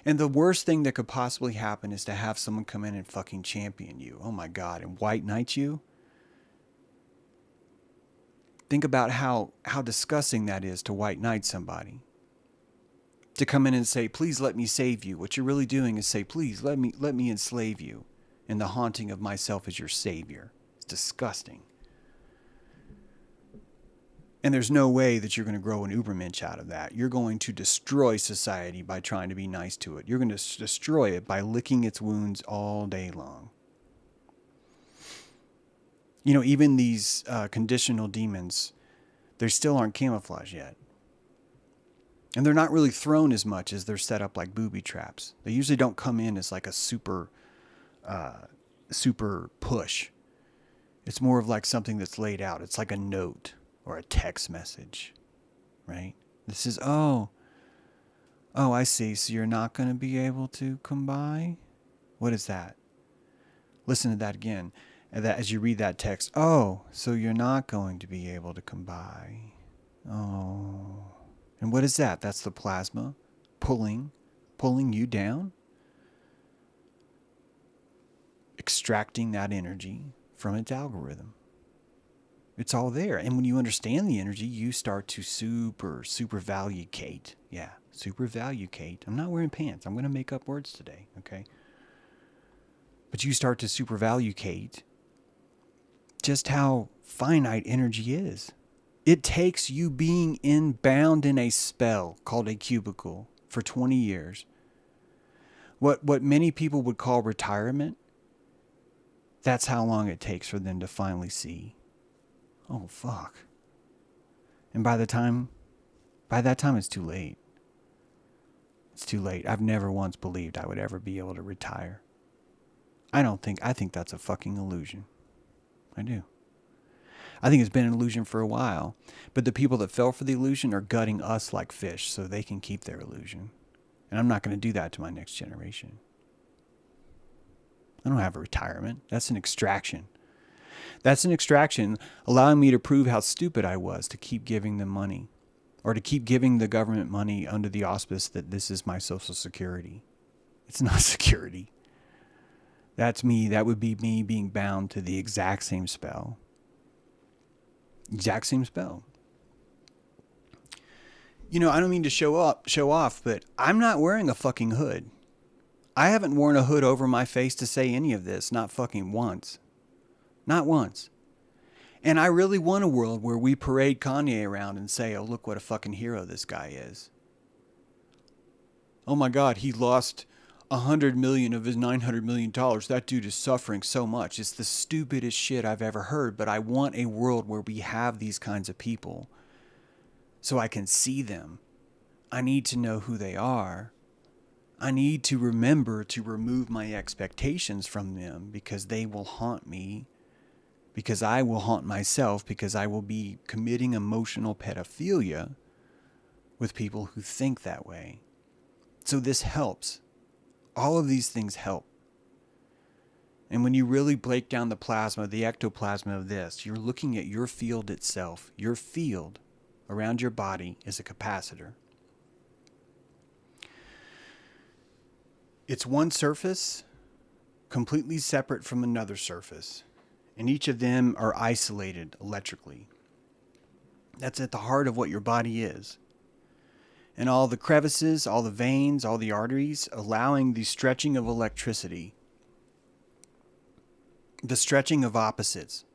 And the worst thing that could possibly happen is to have someone come in and fucking champion you. Oh my God. And white knight you. Think about how disgusting that is to white knight somebody. To come in and say, please let me save you. What you're really doing is say, please let me enslave you in the haunting of myself as your savior. It's disgusting. And there's no way that you're going to grow an Ubermensch out of that. You're going to destroy society by trying to be nice to it. You're going to destroy it by licking its wounds all day long. You know, even these conditional demons, they still aren't camouflaged yet. And they're not really thrown as much as they're set up like booby traps. They usually don't come in as like a super push. It's more of like something that's laid out. It's like a note or a text message, right? This is, oh, I see. So you're not going to be able to come by? What is that? Listen to that again. And that as you read that text, oh, so you're not going to be able to come by. Oh. And what is that? That's the plasma pulling you down, extracting that energy from its algorithm. It's all there. And when you understand the energy, you start to super value Kate. Yeah, super value Kate. I'm not wearing pants. I'm going to make up words today, okay? But you start to super value Kate just how finite energy is. It takes you being bound in a spell called a cubicle for 20 years. What many people would call retirement, that's how long it takes for them to finally see, oh, fuck. And by that time, it's too late. It's too late. I've never once believed I would ever be able to retire. I think that's a fucking illusion. I do. I think it's been an illusion for a while, but the people that fell for the illusion are gutting us like fish so they can keep their illusion. And I'm not going to do that to my next generation. I don't have a retirement. That's an extraction. That's an extraction allowing me to prove how stupid I was to keep giving them money or to keep giving the government money under the auspice that this is my Social Security. It's not security. That's me. That would be me being bound to the exact same spell. Exact same spell. You know, I don't mean to show off, but I'm not wearing a fucking hood. I haven't worn a hood over my face to say any of this, not fucking once. Not once. And I really want a world where we parade Kanye around and say, oh, look what a fucking hero this guy is. Oh my God, he lost $100 million of his $900 million. That dude is suffering so much. It's the stupidest shit I've ever heard, but I want a world where we have these kinds of people so I can see them. I need to know who they are. I need to remember to remove my expectations from them because they will haunt me, because I will haunt myself, because I will be committing emotional pedophilia with people who think that way. So this helps. All of these things help. And when you really break down the plasma, the ectoplasm of this, you're looking at your field itself. Your field around your body is a capacitor. It's one surface completely separate from another surface. And each of them are isolated electrically. That's at the heart of what your body is. and all the crevices, all the veins, all the arteries, allowing the stretching of electricity, the stretching of opposites.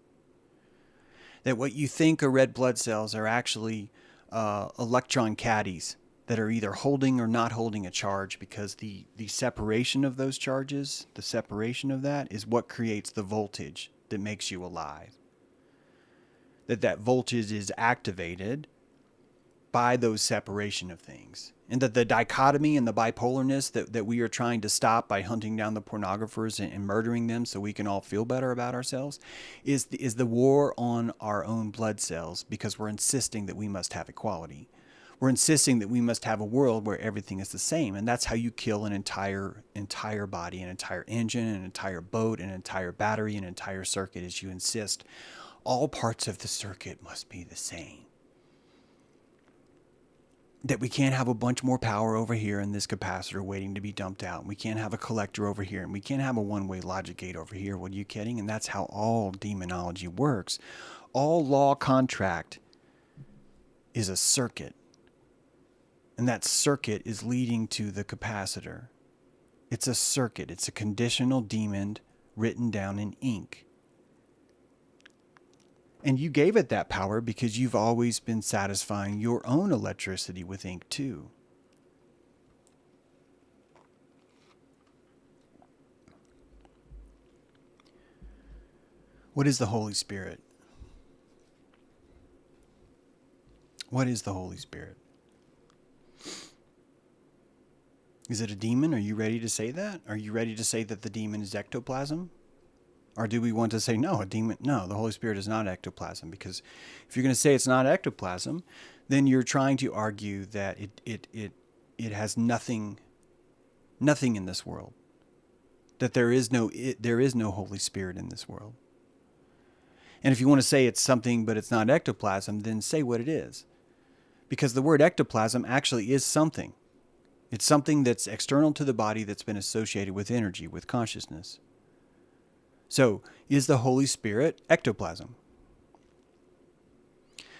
That what you think are red blood cells are actually electron caddies that are either holding or not holding a charge, because the separation of those charges, the separation of that is what creates the voltage that makes you alive. That voltage is activated by those separation of things. And that the dichotomy and the bipolarness that we are trying to stop by hunting down the pornographers and murdering them so we can all feel better about ourselves is the war on our own blood cells, because we're insisting that we must have equality. We're insisting that we must have a world where everything is the same. And that's how you kill an entire body, an entire engine, an entire boat, an entire battery, an entire circuit, is you insist all parts of the circuit must be the same. That we can't have a bunch more power over here in this capacitor waiting to be dumped out. And we can't have a collector over here. And we can't have a one-way logic gate over here. What are you kidding? And that's how all demonology works. All law contract is a circuit. And that circuit is leading to the capacitor. It's a circuit. It's a conditional demon written down in ink. And you gave it that power because you've always been satisfying your own electricity with ink too. What is the Holy Spirit? What is the Holy Spirit? Is it a demon? Are you ready to say that? Are you ready to say that the demon is ectoplasm? Or do we want to say, no, the Holy Spirit is not ectoplasm? Because if you're going to say it's not ectoplasm, then you're trying to argue that it has nothing in this world. That there is no Holy Spirit in this world. And if you want to say it's something but it's not ectoplasm, then say what it is. Because the word ectoplasm actually is something. It's something that's external to the body that's been associated with energy, with consciousness. So, is the Holy Spirit ectoplasm?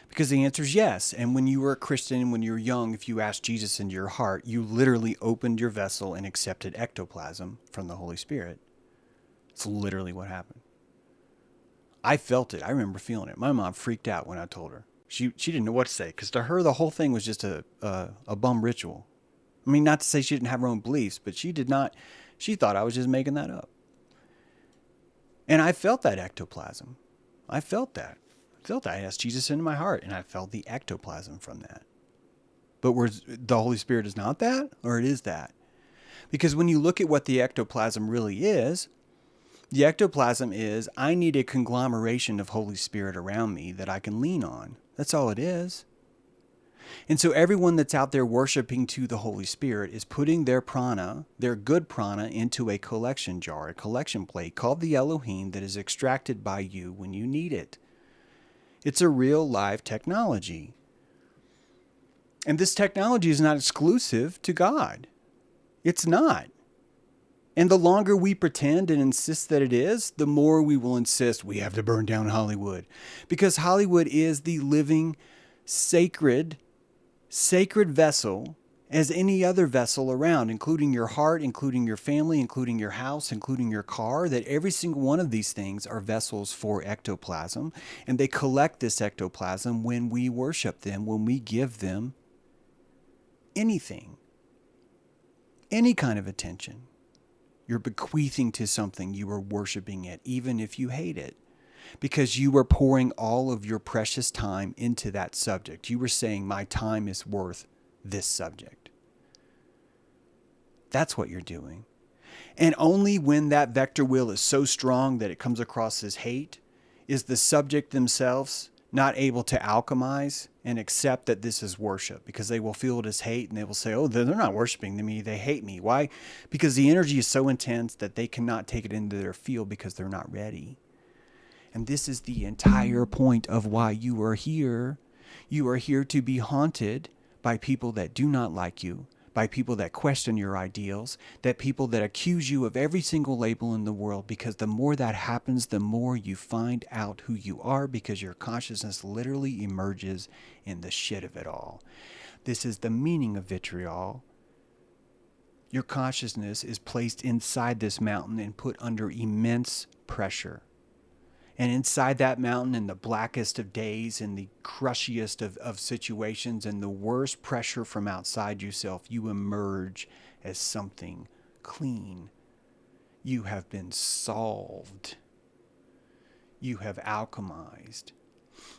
Because the answer is yes. And when you were a Christian, when you were young, if you asked Jesus into your heart, you literally opened your vessel and accepted ectoplasm from the Holy Spirit. It's literally what happened. I felt it. I remember feeling it. My mom freaked out when I told her. She didn't know what to say, because to her the whole thing was just a bum ritual. I mean, not to say she didn't have her own beliefs, but she thought I was just making that up. And I felt that ectoplasm. I felt that. I asked Jesus into my heart, and I felt the ectoplasm from that. But the Holy Spirit is not that, or it is that? Because when you look at what the ectoplasm really is, the ectoplasm is, I need a conglomeration of Holy Spirit around me that I can lean on. That's all it is. And so everyone that's out there worshiping to the Holy Spirit is putting their prana, their good prana, into a collection jar, a collection plate called the Elohim that is extracted by you when you need it. It's a real live technology. And this technology is not exclusive to God. It's not. And the longer we pretend and insist that it is, the more we will insist we have to burn down Hollywood. Because Hollywood is the living, sacred vessel as any other vessel around, including your heart, including your family, including your house, including your car, that every single one of these things are vessels for ectoplasm. And they collect this ectoplasm when we worship them, when we give them anything, any kind of attention. You're bequeathing to something, you are worshiping it, even if you hate it. Because you were pouring all of your precious time into that subject. You were saying, my time is worth this subject. That's what you're doing. And only when that vector will is so strong that it comes across as hate is the subject themselves not able to alchemize and accept that this is worship, because they will feel it as hate and they will say, oh, they're not worshiping me, they hate me. Why? Because the energy is so intense that they cannot take it into their field because they're not ready. And this is the entire point of why you are here. You are here to be haunted by people that do not like you, by people that question your ideals, that people that accuse you of every single label in the world, because the more that happens, the more you find out who you are, because your consciousness literally emerges in the shit of it all. This is the meaning of vitriol. Your consciousness is placed inside this mountain and put under immense pressure. And inside that mountain, in the blackest of days, in the crushiest of situations, and the worst pressure from outside yourself, you emerge as something clean. You have been solved. You have alchemized.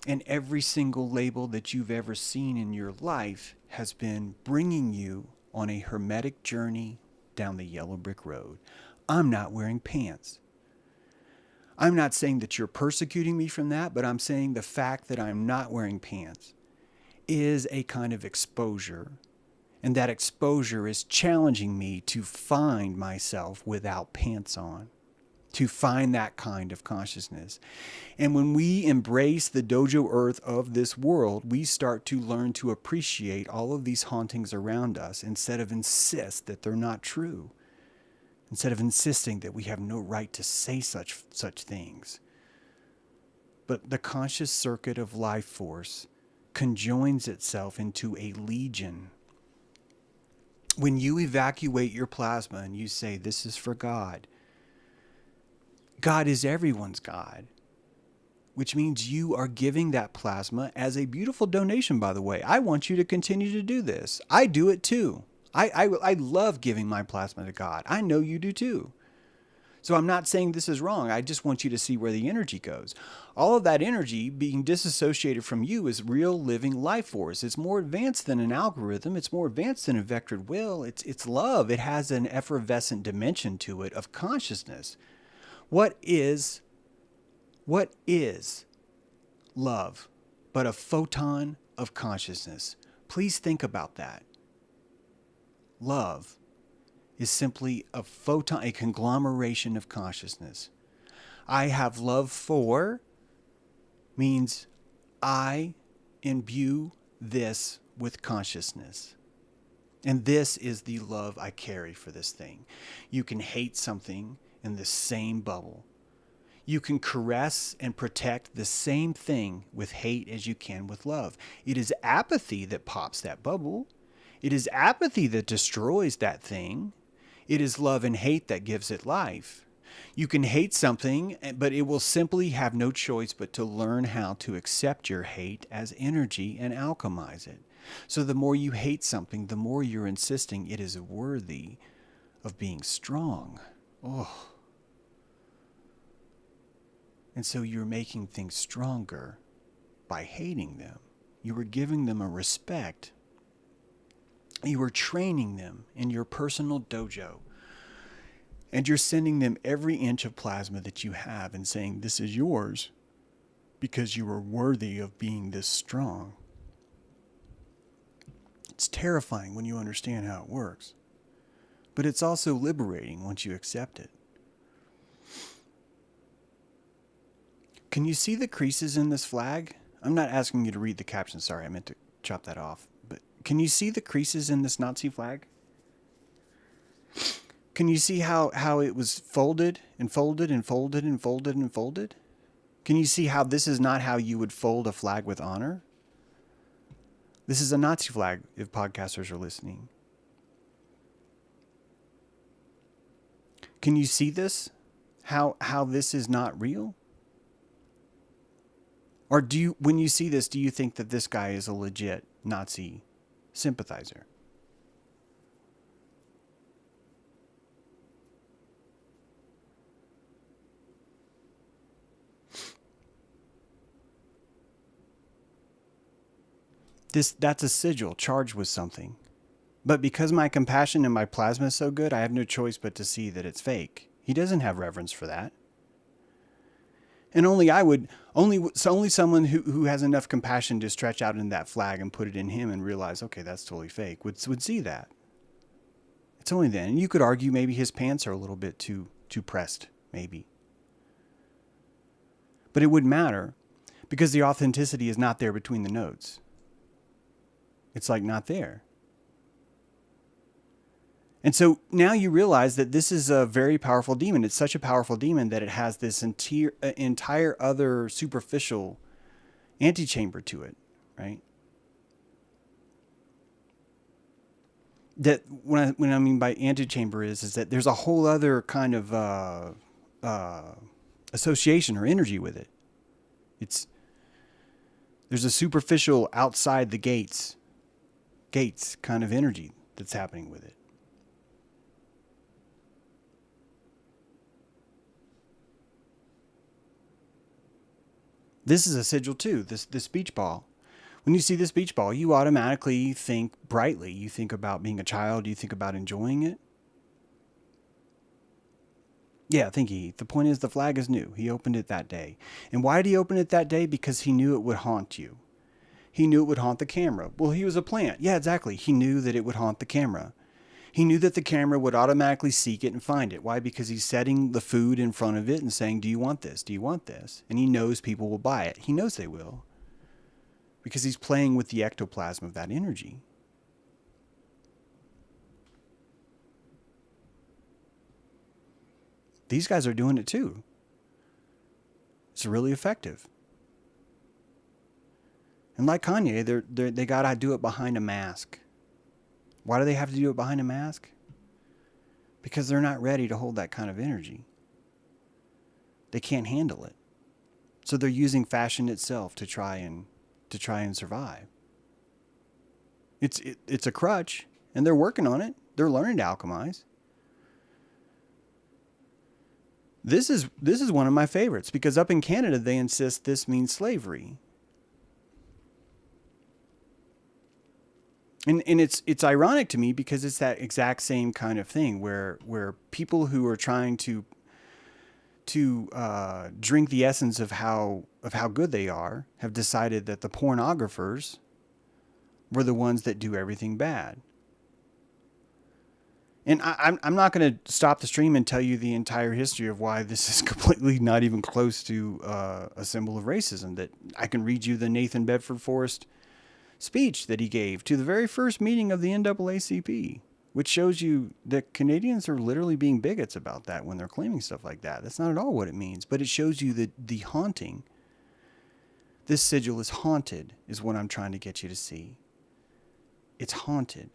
And every single label that you've ever seen in your life has been bringing you on a hermetic journey down the yellow brick road. I'm not wearing pants. I'm not saying that you're persecuting me from that, but I'm saying the fact that I'm not wearing pants is a kind of exposure. And that exposure is challenging me to find myself without pants on, to find that kind of consciousness. And when we embrace the dojo earth of this world, we start to learn to appreciate all of these hauntings around us instead of insist that they're not true. Instead of insisting that we have no right to say such things. But the conscious circuit of life force conjoins itself into a legion. When you evacuate your plasma and you say, this is for God, God is everyone's God, which means you are giving that plasma as a beautiful donation, by the way. I want you to continue to do this. I do it too. I love giving my plasma to God. I know you do too. So I'm not saying this is wrong. I just want you to see where the energy goes. All of that energy being disassociated from you is real living life force. It's more advanced than an algorithm. It's more advanced than a vectored will. It's love. It has an effervescent dimension to it of consciousness. What is love but a photon of consciousness? Please think about that. Love is simply a photon, a conglomeration of consciousness. I have love for means I imbue this with consciousness. And this is the love I carry for this thing. You can hate something in the same bubble. You can caress and protect the same thing with hate as you can with love. It is apathy that pops that bubble. It is apathy that destroys that thing. It is love and hate that gives it life. You can hate something, but it will simply have no choice but to learn how to accept your hate as energy and alchemize it. So the more you hate something, the more you're insisting it is worthy of being strong. Oh. And so you're making things stronger by hating them. You are giving them a respect. You are training them in your personal dojo. And you're sending them every inch of plasma that you have and saying, this is yours because you are worthy of being this strong. It's terrifying when you understand how it works. But it's also liberating once you accept it. Can you see the creases in this flag? I'm not asking you to read the caption. Sorry, I meant to chop that off. But can you see the creases in this Nazi flag? Can you see how it was folded and folded and folded and folded and folded? Can you see how this is not how you would fold a flag with honor? This is a Nazi flag, if podcasters are listening. Can you see this? How this is not real? Or when you see this, do you think that this guy is a legit Nazi sympathizer? That's a sigil charged with something. But because my compassion and my plasma is so good, I have no choice but to see that it's fake. He doesn't have reverence for that. And only someone who has enough compassion to stretch out in that flag and put it in him and realize, okay, that's totally fake, would see that. It's only then. And you could argue maybe his pants are a little bit too pressed, maybe. But it wouldn't matter because the authenticity is not there between the notes. It's like not there. And so now you realize that this is a very powerful demon. It's such a powerful demon that it has this entire other superficial antechamber to it, right? that when I mean by antechamber is that there's a whole other kind of association or energy with it. There's a superficial outside the gates kind of energy that's happening with it. This is a sigil too, this beach ball. When you see this beach ball, you automatically think brightly. You think about being a child. You think about enjoying it. Yeah, thank you. The point is the flag is new. He opened it that day. And why did he open it that day? Because he knew it would haunt you. He knew it would haunt the camera. Well, he was a plant. Yeah, exactly. He knew that it would haunt the camera. He knew that the camera would automatically seek it and find it. Why? Because he's setting the food in front of it and saying, do you want this? Do you want this? And he knows people will buy it. He knows they will. Because he's playing with the ectoplasm of that energy. These guys are doing it too. It's really effective. And like Kanye, they gotta do it behind a mask. Why do they have to do it behind a mask? Because they're not ready to hold that kind of energy. They can't handle it. So they're using fashion itself to try and survive. It's a crutch, and they're working on it. They're learning to alchemize. This is one of my favorites because up in Canada they insist this means slavery. And it's ironic to me because it's that exact same kind of thing where people who are trying to drink the essence of how good they are have decided that the pornographers were the ones that do everything bad. And I'm not going to stop the stream and tell you the entire history of why this is completely not even close to a symbol of racism. That I can read you the Nathan Bedford Forrest speech that he gave to the very first meeting of the NAACP, which shows you that Canadians are literally being bigots about that when they're claiming stuff like that. That's not at all what it means, but it shows you the haunting. This sigil is haunted, is what I'm trying to get you to see. It's haunted.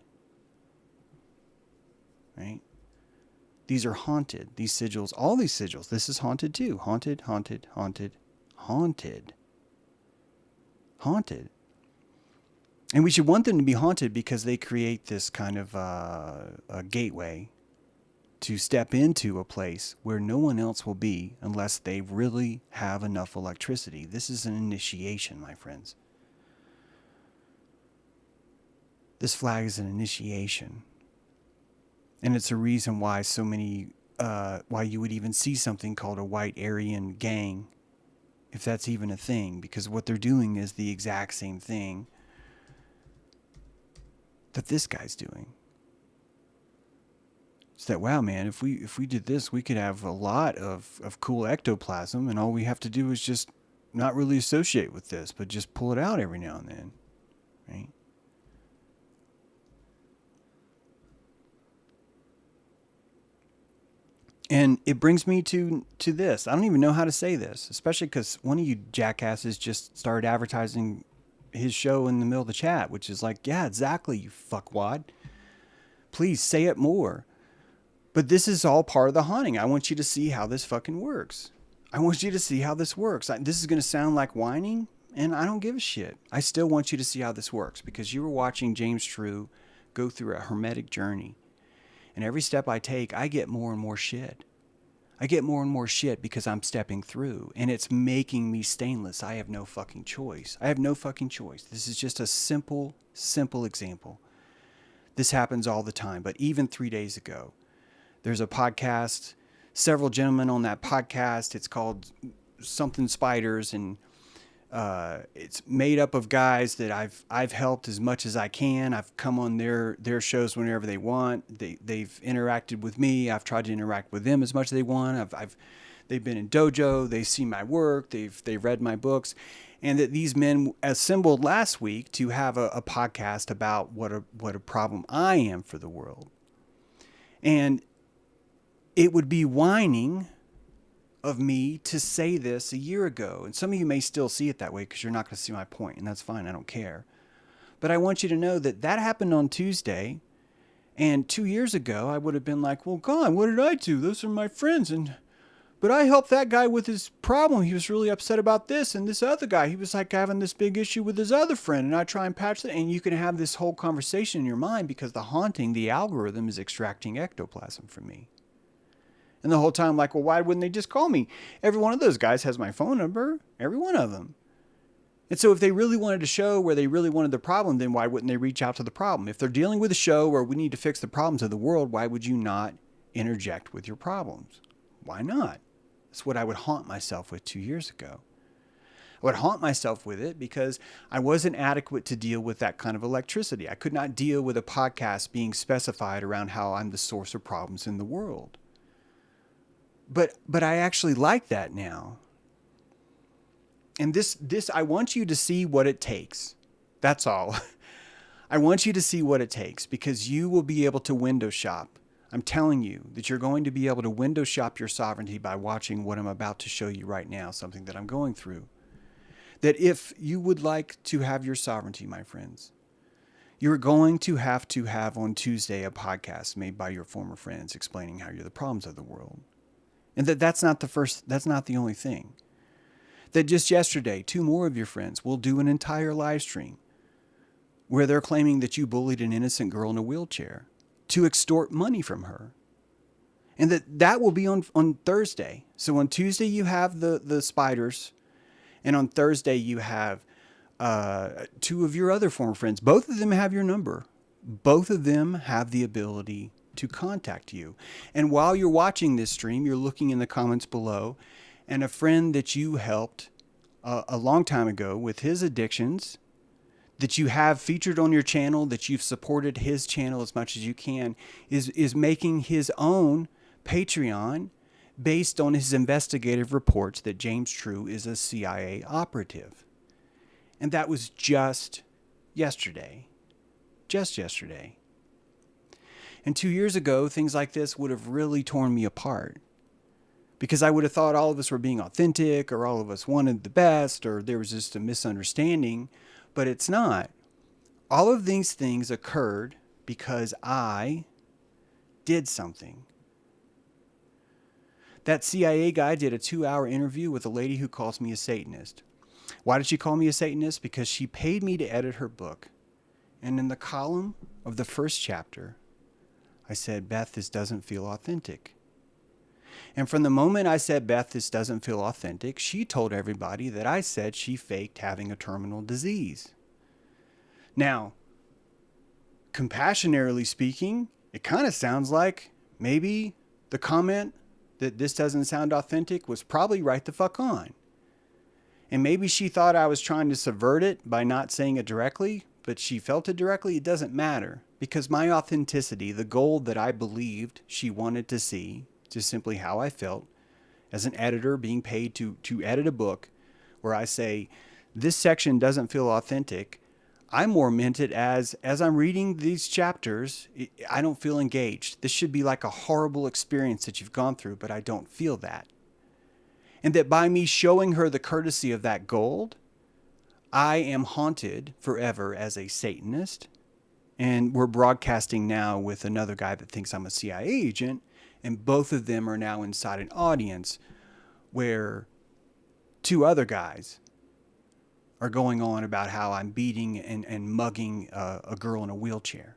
Right? These are haunted. These sigils, all these sigils, this is haunted too. Haunted, haunted, haunted, haunted. Haunted. And we should want them to be haunted because they create this kind of a gateway to step into a place where no one else will be unless they really have enough electricity. This is an initiation, my friends. This flag is an initiation. And it's a reason why so many, why you would even see something called a white Aryan gang, if that's even a thing, because what they're doing is the exact same thing that this guy's doing. It's that, wow, man, if we did this, we could have a lot of cool ectoplasm, and all we have to do is just not really associate with this, but just pull it out every now and then, right? And it brings me to this. I don't even know how to say this, especially because one of you jackasses just started advertising his show in the middle of the chat, which is like, yeah, exactly, you fuckwad. Please say it more. But this is all part of the haunting. I want you to see how this fucking works. I want you to see how this works. This is going to sound like whining, and I don't give a shit. I still want you to see how this works because you were watching James True go through a hermetic journey. And every step I take, I get more and more shit. I get more and more shit because I'm stepping through. And it's making me stainless. I have no fucking choice. I have no fucking choice. This is just a simple example. This happens all the time. But even 3 days ago, there's a podcast, several gentlemen on that podcast. It's called Something Spiders. And it's made up of guys that I've helped as much as I can. I've come on their shows whenever they want. They've interacted with me. I've tried to interact with them as much as they want. They've been in dojo. They've seen my work. They've read my books, and that these men assembled last week to have a podcast about what a problem I am for the world, and it would be whining of me to say this a year ago. And some of you may still see it that way because you're not going to see my point, and that's fine. I don't care. But I want you to know that happened on Tuesday, And 2 years ago, I would have been like, well, God, what did I do? Those are my friends. But I helped that guy with his problem. He was really upset about this. And this other guy, he was like having this big issue with his other friend. And I try and patch that. And you can have this whole conversation in your mind because the haunting, the algorithm is extracting ectoplasm from me. And the whole time, I'm like, well, why wouldn't they just call me? Every one of those guys has my phone number. Every one of them. And so if they really wanted a show where they really wanted the problem, then why wouldn't they reach out to the problem? If they're dealing with a show where we need to fix the problems of the world, why would you not interject with your problems? Why not? That's what I would haunt myself with 2 years ago. I would haunt myself with it because I wasn't adequate to deal with that kind of electricity. I could not deal with a podcast being specified around how I'm the source of problems in the world. But I actually like that now. And this, I want you to see what it takes. That's all. I want you to see what it takes because you will be able to window shop. I'm telling you that you're going to be able to window shop your sovereignty by watching what I'm about to show you right now, something that I'm going through. That if you would like to have your sovereignty, my friends, you're going to have on Tuesday a podcast made by your former friends explaining how you're the problems of the world. And that's not the only thing. That just yesterday, 2 more of your friends will do an entire live stream where they're claiming that you bullied an innocent girl in a wheelchair to extort money from her. And that will be on Thursday. So on Tuesday, you have the spiders. And on Thursday, you have 2 of your other former friends. Both of them have your number. Both of them have the ability to contact you. And while you're watching this stream, you're looking in the comments below. And a friend that you helped a long time ago with his addictions, that you have featured on your channel, that you've supported his channel as much as you can, is making his own Patreon based on his investigative reports that James True is a CIA operative. And that was just yesterday. Just yesterday. And 2 years ago, things like this would have really torn me apart. Because I would have thought all of us were being authentic, or all of us wanted the best, or there was just a misunderstanding. But it's not. All of these things occurred because I did something. That CIA guy did a 2-hour interview with a lady who calls me a Satanist. Why did she call me a Satanist? Because she paid me to edit her book. And in the column of the first chapter, I said, Beth, this doesn't feel authentic. And from the moment I said, Beth, this doesn't feel authentic, she told everybody that I said she faked having a terminal disease. Now, compassionately speaking, it kind of sounds like maybe the comment that this doesn't sound authentic was probably right the fuck on. And maybe she thought I was trying to subvert it by not saying it directly, but she felt it directly. It doesn't matter because my authenticity, the gold that I believed she wanted to see, just simply how I felt as an editor being paid to edit a book where I say, this section doesn't feel authentic. I more meant it as I'm reading these chapters, I don't feel engaged. This should be like a horrible experience that you've gone through, but I don't feel that. And that by me showing her the courtesy of that gold, I am haunted forever as a Satanist. And we're broadcasting now with another guy that thinks I'm a CIA agent. And both of them are now inside an audience where 2 other guys are going on about how I'm beating and mugging a girl in a wheelchair.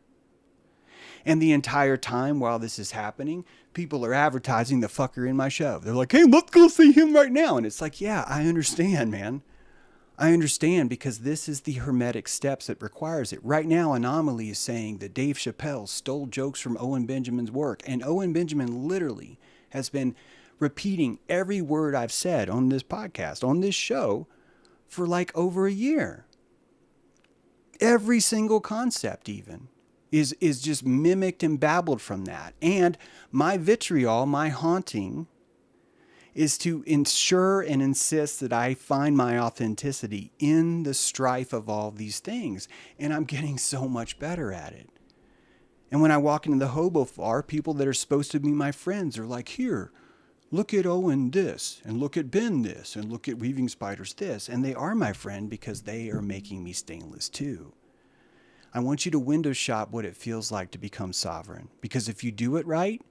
And the entire time while this is happening, people are advertising the fucker in my show. They're like, hey, let's go see him right now. And it's like, yeah, I understand, man. I understand because this is the hermetic steps that requires it. Right now, Anomaly is saying that Dave Chappelle stole jokes from Owen Benjamin's work. And Owen Benjamin literally has been repeating every word I've said on this podcast, on this show, for like over a year. Every single concept even is just mimicked and babbled from that. And my vitriol, my haunting, is to ensure and insist that I find my authenticity in the strife of all these things. And I'm getting so much better at it. And when I walk into the hobo bar, people that are supposed to be my friends are like, here, look at Owen this, and look at Ben this, and look at Weaving Spiders this. And they are my friend because they are making me stainless too. I want you to window shop what it feels like to become sovereign. Because if you do it right,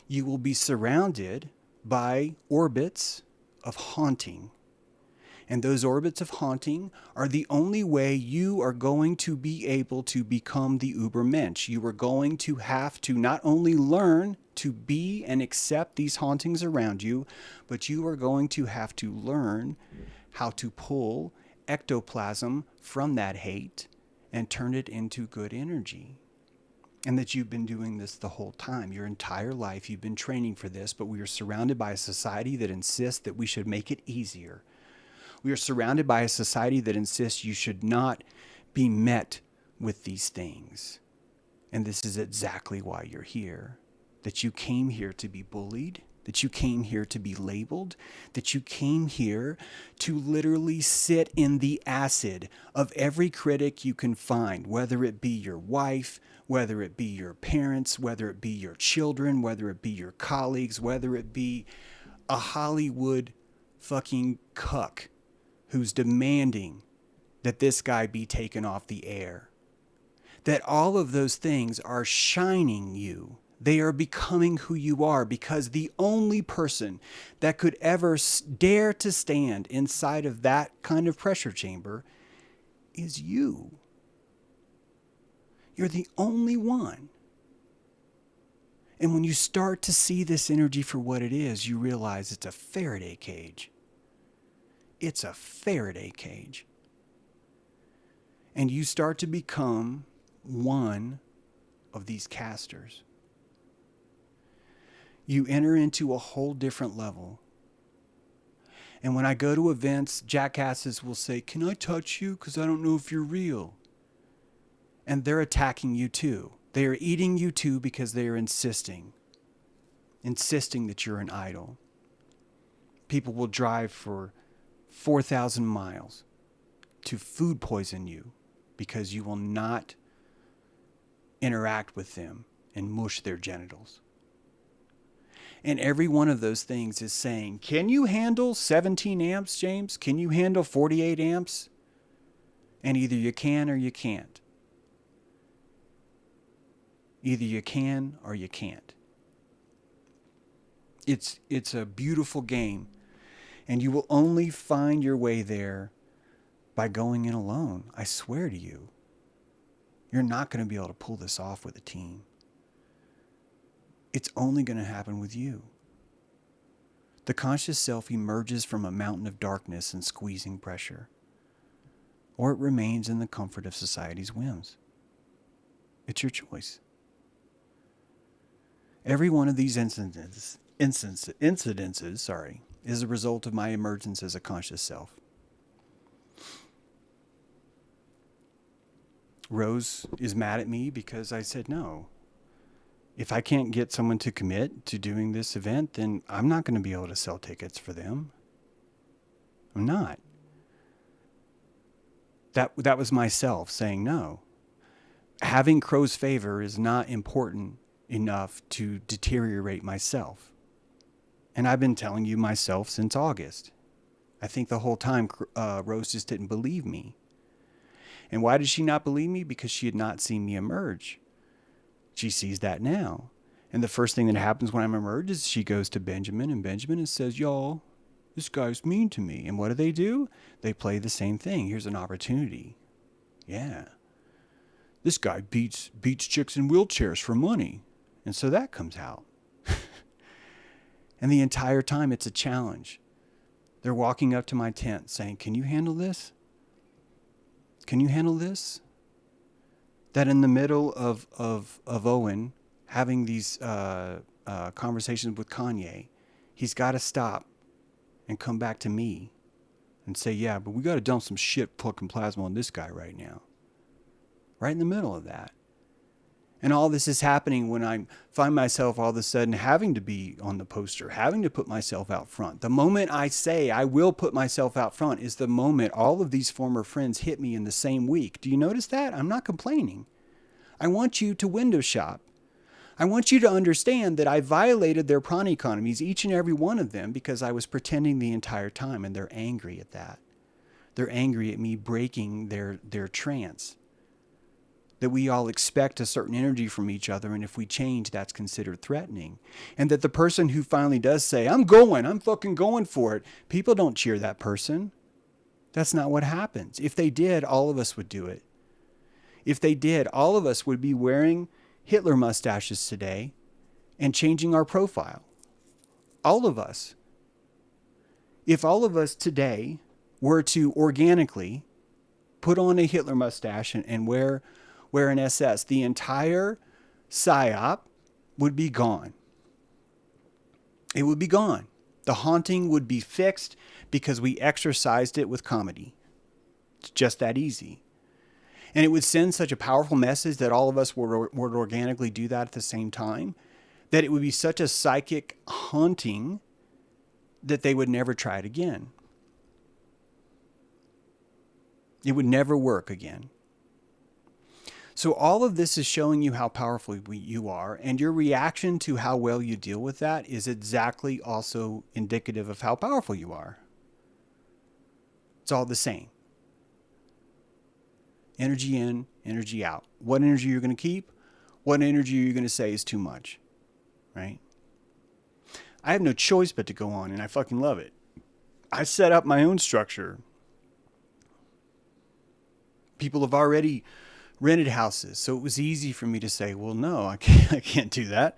you will be surrounded by orbits of haunting. And those orbits of haunting are the only way you are going to be able to become the Ubermensch. You are going to have to not only learn to be and accept these hauntings around you, but you are going to have to learn how to pull ectoplasm from that hate and turn it into good energy. And that you've been doing this the whole time. Your entire life you've been training for this, but we are surrounded by a society that insists that we should make it easier. We are surrounded by a society that insists you should not be met with these things. And this is exactly why you're here. That you came here to be bullied, that you came here to be labeled, that you came here to literally sit in the acid of every critic you can find, whether it be your wife, whether it be your parents, whether it be your children, whether it be your colleagues, whether it be a Hollywood fucking cuck who's demanding that this guy be taken off the air. That all of those things are shining you. They are becoming who you are, because the only person that could ever dare to stand inside of that kind of pressure chamber is you. You're the only one. And when you start to see this energy for what it is, you realize it's a Faraday cage. It's a Faraday cage. And you start to become one of these casters. You enter into a whole different level. And when I go to events, jackasses will say, "Can I touch you? Because I don't know if you're real." And they're attacking you too. They are eating you too, because they are insisting that you're an idol. People will drive for 4,000 miles to food poison you because you will not interact with them and mush their genitals. And every one of those things is saying, can you handle 17 amps, James? Can you handle 48 amps? And either you can or you can't. Either you can or you can't. It's a beautiful game. And you will only find your way there by going in alone. I swear to you. You're not going to be able to pull this off with a team. It's only going to happen with you. The conscious self emerges from a mountain of darkness and squeezing pressure. Or it remains in the comfort of society's whims. It's your choice. Every one of these incidences, is a result of my emergence as a conscious self. Rose is mad at me because I said no. If I can't get someone to commit to doing this event, then I'm not going to be able to sell tickets for them. I'm not. That was myself saying no. Having crow's favor is not important enough to deteriorate myself. And I've been telling you myself since August. I think the whole time Rose just didn't believe me. And why did she not believe me? Because she had not seen me emerge. She sees that now. And the first thing that happens when I'm emerged is she goes to Benjamin, and Benjamin says, "Y'all, this guy's mean to me." And what do? They play the same thing. Here's an opportunity. Yeah. This guy beats chicks in wheelchairs for money. And so that comes out. And the entire time it's a challenge. They're walking up to my tent saying, "Can you handle this? Can you handle this?" That in the middle of Owen having these conversations with Kanye, he's got to stop and come back to me and say, "Yeah, but we got to dump some shit fucking plasma on this guy right now." Right in the middle of that. And all this is happening when I find myself all of a sudden having to be on the poster, having to put myself out front. The moment I say I will put myself out front is the moment all of these former friends hit me in the same week. Do you notice that? I'm not complaining. I want you to window shop. I want you to understand that I violated their prawn economies, each and every one of them, because I was pretending the entire time, and they're angry at that. They're angry at me breaking their trance. that we all expect a certain energy from each other, and if we change, that's considered threatening. And that the person who finally does say, I'm fucking going for it, people don't cheer that person. That's not what happens. If they did, all of us would do it. If they did, all of us would be wearing Hitler mustaches today and changing our profile. All of us. If all of us today were to organically put on a Hitler mustache and wear an SS, the entire psyop would be gone. It would be gone. The haunting would be fixed because we exorcised it with comedy. It's just that easy. And it would send such a powerful message that all of us would organically do that at the same time, that it would be such a psychic haunting that they would never try it again. It would never work again. So all of this is showing you how powerful you are, and your reaction to how well you deal with that is exactly also indicative of how powerful you are. It's all the same. Energy in, energy out. What energy you're going to keep, what energy you're going to say is too much, right? I have no choice but to go on, and I fucking love it. I set up my own structure. People have already rented houses, so it was easy for me to say, well, no, I can't do that.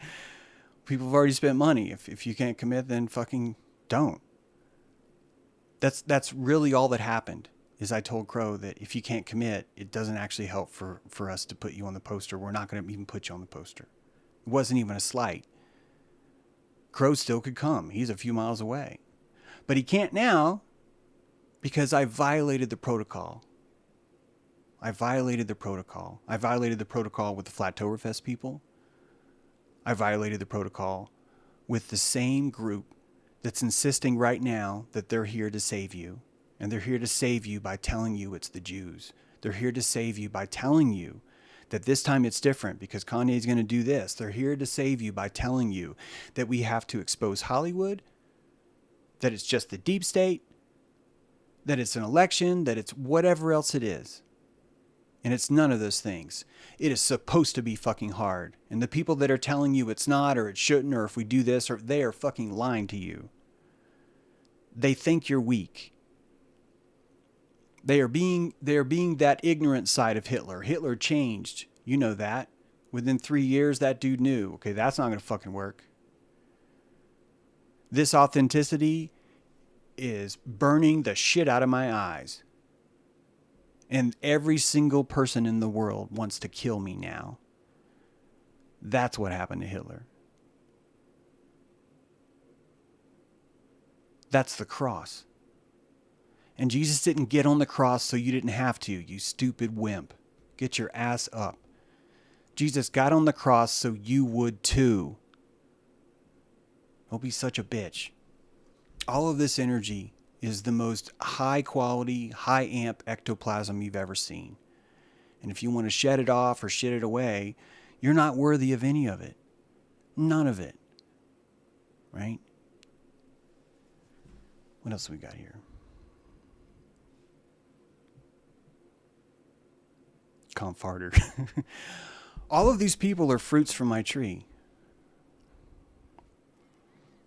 People have already spent money. If you can't commit, then fucking don't. That's really all that happened, is I told Crow that if you can't commit, it doesn't actually help for us to put you on the poster. We're not going to even put you on the poster. It wasn't even a slight. Crow still could come. He's a few miles away. But he can't now because I violated the protocol. I violated the protocol. I violated the protocol with the Flattoberfest people. I violated the protocol with the same group that's insisting right now that they're here to save you. And they're here to save you by telling you it's the Jews. They're here to save you by telling you that this time it's different because Kanye's going to do this. They're here to save you by telling you that we have to expose Hollywood, that it's just the deep state, that it's an election, that it's whatever else it is. And it's none of those things. It is supposed to be fucking hard. And the people that are telling you it's not, or it shouldn't, or if we do this, or they are fucking lying to you. They think you're weak. They are being that ignorant side of Hitler. Hitler changed. You know that. Within 3 years, that dude knew, okay, that's not going to fucking work. This authenticity is burning the shit out of my eyes. And every single person in the world wants to kill me now. That's what happened to Hitler. That's the cross. And Jesus didn't get on the cross so you didn't have to, you stupid wimp. Get your ass up. Jesus got on the cross so you would too. Don't be such a bitch. All of this energy is the most high quality, high amp ectoplasm you've ever seen. And if you want to shed it off or shit it away, you're not worthy of any of it. None of it. Right? What else we got here? Comfarter. All of these people are fruits from my tree.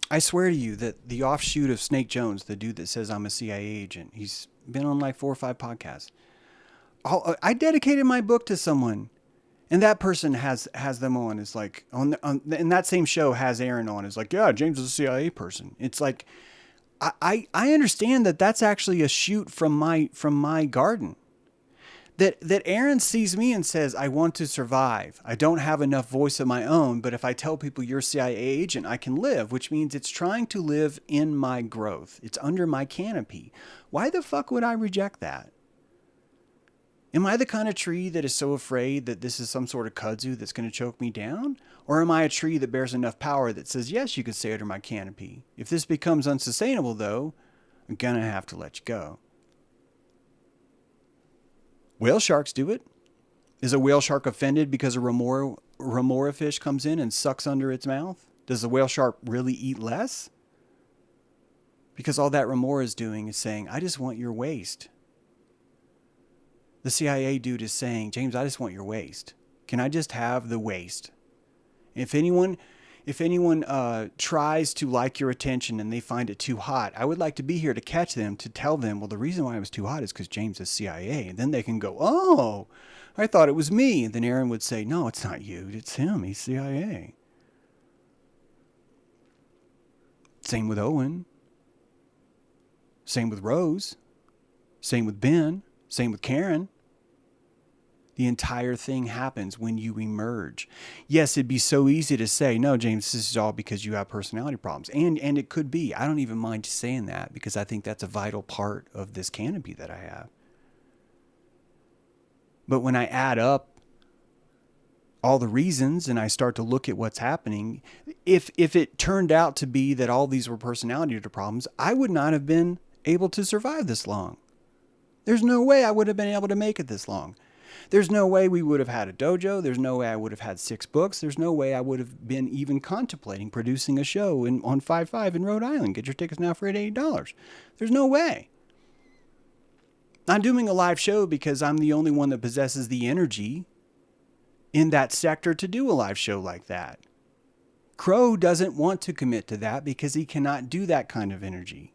I swear to you that the offshoot of Snake Jones, the dude that says I'm a CIA agent, he's been on like 4 or 5 podcasts. I dedicated my book to someone, and that person has them on. It's like in that same show has Aaron on. It's like, yeah, James is a CIA person. It's like I understand that that's actually a shoot from my garden. That Aaron sees me and says, I want to survive. I don't have enough voice of my own, but if I tell people you're a CIA agent, I can live, which means it's trying to live in my growth. It's under my canopy. Why the fuck would I reject that? Am I the kind of tree that is so afraid that this is some sort of kudzu that's going to choke me down? Or am I a tree that bears enough power that says, yes, you can stay under my canopy. If this becomes unsustainable, though, I'm going to have to let you go. Whale sharks do it. Is a whale shark offended because a remora fish comes in and sucks under its mouth? Does the whale shark really eat less? Because all that remora is doing is saying, I just want your waste. The CIA dude is saying, James, I just want your waist. Can I just have the waist? If anyone tries to like your attention and they find it too hot, I would like to be here to catch them, to tell them, well, the reason why it was too hot is because James is CIA. And then they can go, oh, I thought it was me. And then Aaron would say, no, it's not you. It's him. He's CIA. Same with Owen. Same with Rose. Same with Ben. Same with Karen. The entire thing happens when you emerge. Yes, it'd be so easy to say, no, James, this is all because you have personality problems. And it could be. I don't even mind saying that because I think that's a vital part of this canopy that I have. But when I add up all the reasons and I start to look at what's happening, if it turned out to be that all these were personality problems, I would not have been able to survive this long. There's no way I would have been able to make it this long. There's no way we would have had a dojo. There's no way I would have had 6 books. There's no way I would have been even contemplating producing a show on 5-5 in Rhode Island. Get your tickets now for $88. There's no way. I'm doing a live show because I'm the only one that possesses the energy in that sector to do a live show like that. Crow doesn't want to commit to that because he cannot do that kind of energy.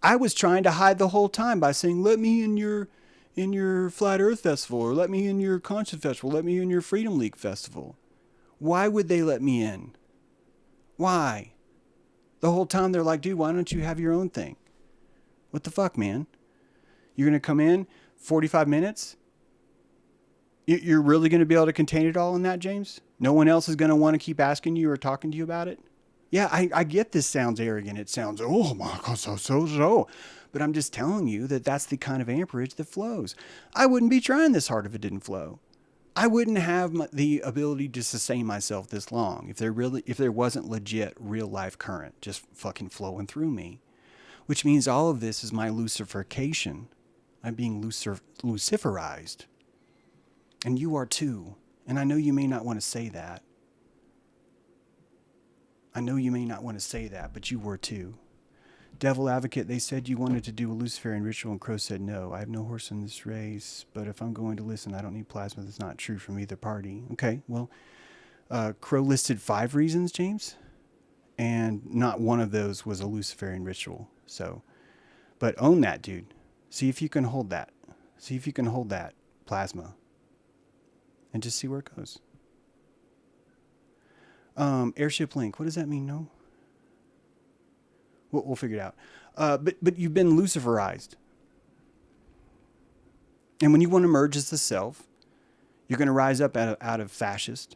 I was trying to hide the whole time by saying, let me in your Flat Earth Festival, or let me in your Conscious Festival, let me in your Freedom League Festival. Why would they let me in? Why? The whole time they're like, dude, why don't you have your own thing? What the fuck, man? You're going to come in 45 minutes? You're really going to be able to contain it all in that, James? No one else is going to want to keep asking you or talking to you about it? Yeah, I get this sounds arrogant. It sounds, oh my God, so. But I'm just telling you that that's the kind of amperage that flows. I wouldn't be trying this hard if it didn't flow. I wouldn't have the ability to sustain myself this long if there wasn't legit real life current just fucking flowing through me. Which means all of this is my luciferication. I'm being luciferized. And you are too. And I know you may not want to say that. But you were too. Devil Advocate, they said you wanted to do a Luciferian ritual, and Crow said no. I have no horse in this race, but if I'm going to listen, I don't need plasma. That's not true from either party. Okay, well, Crow listed 5 reasons, James, and not one of those was a Luciferian ritual. So, but own that, dude. See if you can hold that. See if you can hold that plasma, and just see where it goes. Airship link. What does that mean? No. We'll figure it out. But you've been luciferized. And when you want to merge as the self, you're going to rise up out of fascist.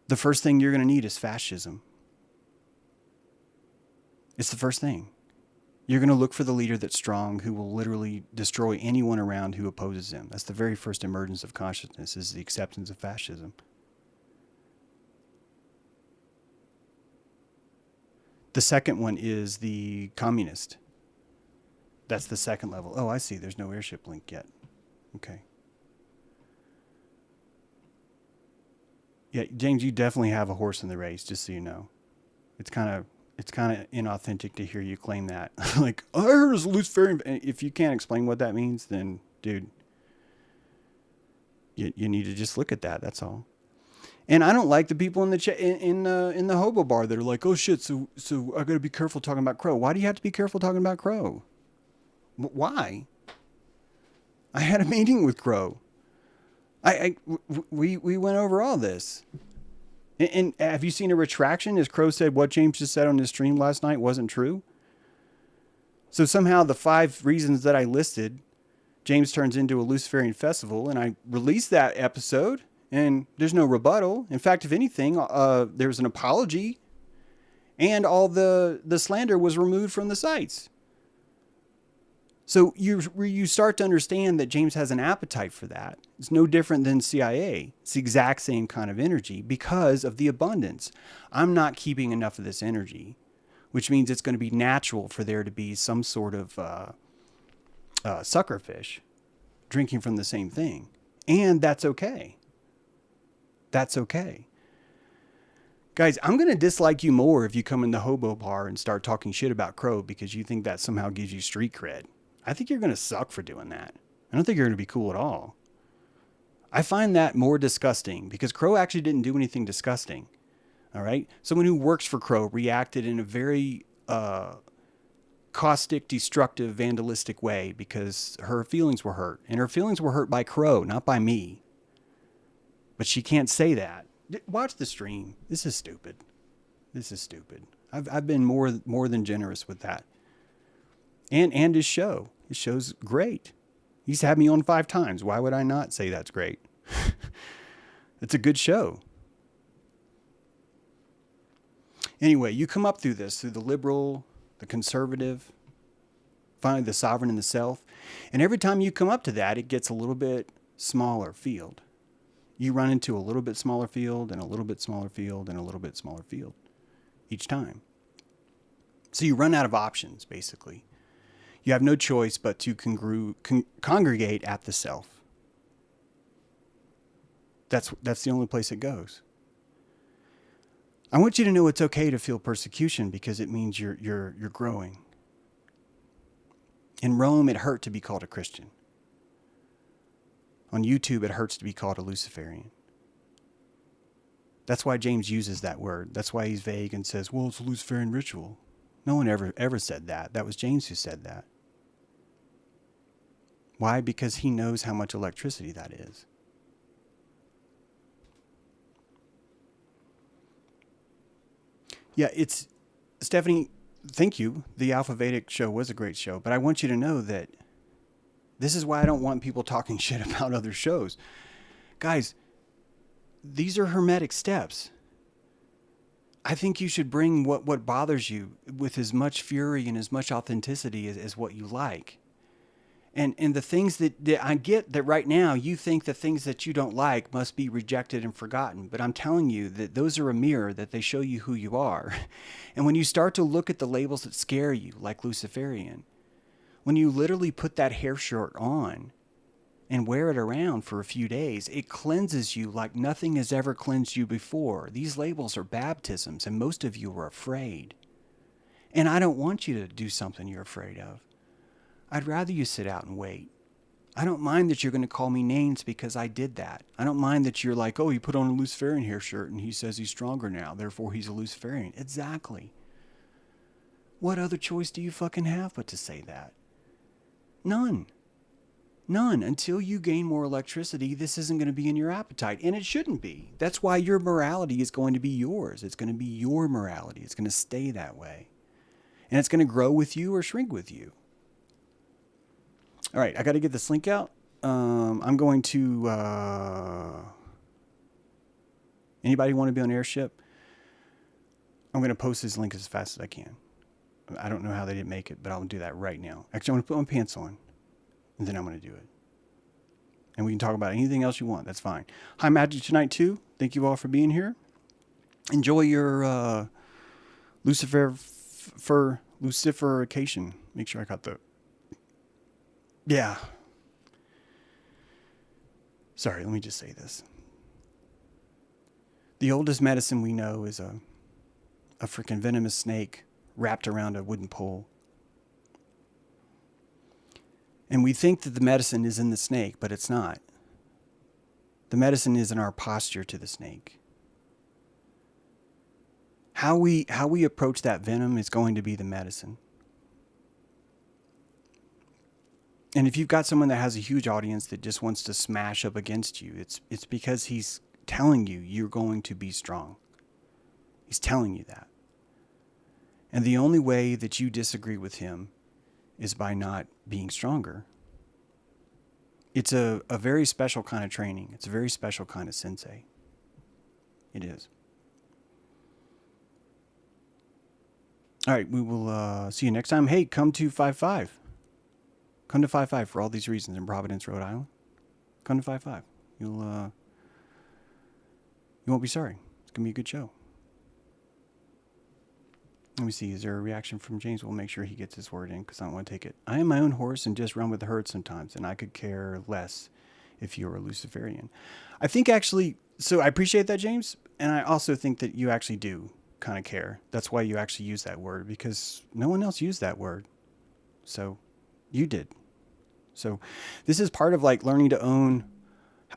The first thing you're going to need is fascism. It's the first thing. You're going to look for the leader that's strong, who will literally destroy anyone around who opposes him. That's the very first emergence of consciousness, is the acceptance of fascism. The second one is the communist. That's the second level. Oh, I see. There's no airship link yet. Okay. Yeah, James, you definitely have a horse in the race, just so you know. It's kind of inauthentic to hear you claim that. Like, oh, I heard it was a Luciferian. If you can't explain what that means, then, dude, you need to just look at that. That's all. And I don't like the people in the in the hobo bar that are like, oh shit, so I got to be careful talking about Crow. Why do you have to be careful talking about Crow? Why? I had a meeting with Crow. We went over all this. And have you seen a retraction? As Crow said, what James just said on his stream last night wasn't true. So somehow the 5 reasons that I listed, James turns into a Luciferian festival, and I released that episode. And there's no rebuttal. In fact, if anything, there's an apology, and all the slander was removed from the sites. So you start to understand that James has an appetite for that. It's no different than CIA. It's the exact same kind of energy because of the abundance. I'm not keeping enough of this energy, which means it's going to be natural for there to be some sort of suckerfish drinking from the same thing. And that's okay. That's okay. Guys, I'm going to dislike you more if you come in the hobo bar and start talking shit about Crow because you think that somehow gives you street cred. I think you're going to suck for doing that. I don't think you're going to be cool at all. I find that more disgusting because Crow actually didn't do anything disgusting. All right. Someone who works for Crow reacted in a very caustic, destructive, vandalistic way because her feelings were hurt. And her feelings were hurt by Crow, not by me. But she can't say that. Watch the stream. This is stupid. This is stupid. I've been more than generous with that. And his show. His show's great. He's had me on 5 times. Why would I not say that's great? It's a good show. Anyway, you come up through this, through the liberal, the conservative, finally the sovereign and the self. And every time you come up to that, it gets a little bit smaller field. You run into a little bit smaller field and a little bit smaller field and a little bit smaller field each time. So you run out of options, basically. You have no choice but to congregate at the self. That's the only place it goes. I want you to know it's okay to feel persecution because it means you're growing. In Rome, it hurt to be called a Christian. On YouTube, it hurts to be called a Luciferian. That's why James uses that word. That's why he's vague and says, well, it's a Luciferian ritual. No one ever said that. That was James who said that. Why? Because he knows how much electricity that is. Yeah, it's... Stephanie, thank you. The Alpha Vedic show was a great show, but I want you to know that this is why I don't want people talking shit about other shows. Guys, these are hermetic steps. I think you should bring what bothers you with as much fury and as much authenticity as what you like. And the things that I get that right now you think the things that you don't like must be rejected and forgotten. But I'm telling you that those are a mirror, that they show you who you are. And when you start to look at the labels that scare you, like Luciferian, when you literally put that hair shirt on and wear it around for a few days, it cleanses you like nothing has ever cleansed you before. These labels are baptisms, and most of you are afraid. And I don't want you to do something you're afraid of. I'd rather you sit out and wait. I don't mind that you're going to call me names because I did that. I don't mind that you're like, oh, he put on a Luciferian hair shirt and he says he's stronger now, therefore he's a Luciferian. Exactly. What other choice do you fucking have but to say that? None. None. Until you gain more electricity, this isn't going to be in your appetite. And it shouldn't be. That's why your morality is going to be yours. It's going to be your morality. It's going to stay that way. And it's going to grow with you or shrink with you. All right, I got to get this link out. I'm going to... anybody want to be on Airship? I'm going to post this link as fast as I can. I don't know how they didn't make it, but I'll do that right now. Actually, I'm going to put my pants on, and then I'm going to do it. And we can talk about anything else you want. That's fine. Hi, Magic Tonight, too. Thank you all for being here. Enjoy your Luciferication. Make sure I got the... Yeah. Sorry, let me just say this. The oldest medicine we know is a freaking venomous snake wrapped around a wooden pole. And we think that the medicine is in the snake, but it's not. The medicine is in our posture to the snake. How we approach that venom is going to be the medicine. And if you've got someone that has a huge audience that just wants to smash up against you, it's because he's telling you you're going to be strong. He's telling you that. And the only way that you disagree with him is by not being stronger. It's a very special kind of training. It's a very special kind of sensei. It is. All right, we will see you next time. Hey, come to 5-5. Come to 5-5 for all these reasons in Providence, Rhode Island. Come to 5-5. You won't be sorry. It's going to be a good show. Let me see. Is there a reaction from James? We'll make sure he gets his word in because I don't want to take it. I am my own horse and just run with the herd sometimes, and I could care less if you were a Luciferian. I think actually, so I appreciate that, James, and I also think that you actually do kind of care. That's why you actually use that word, because no one else used that word. So You did. So this is part of like learning to own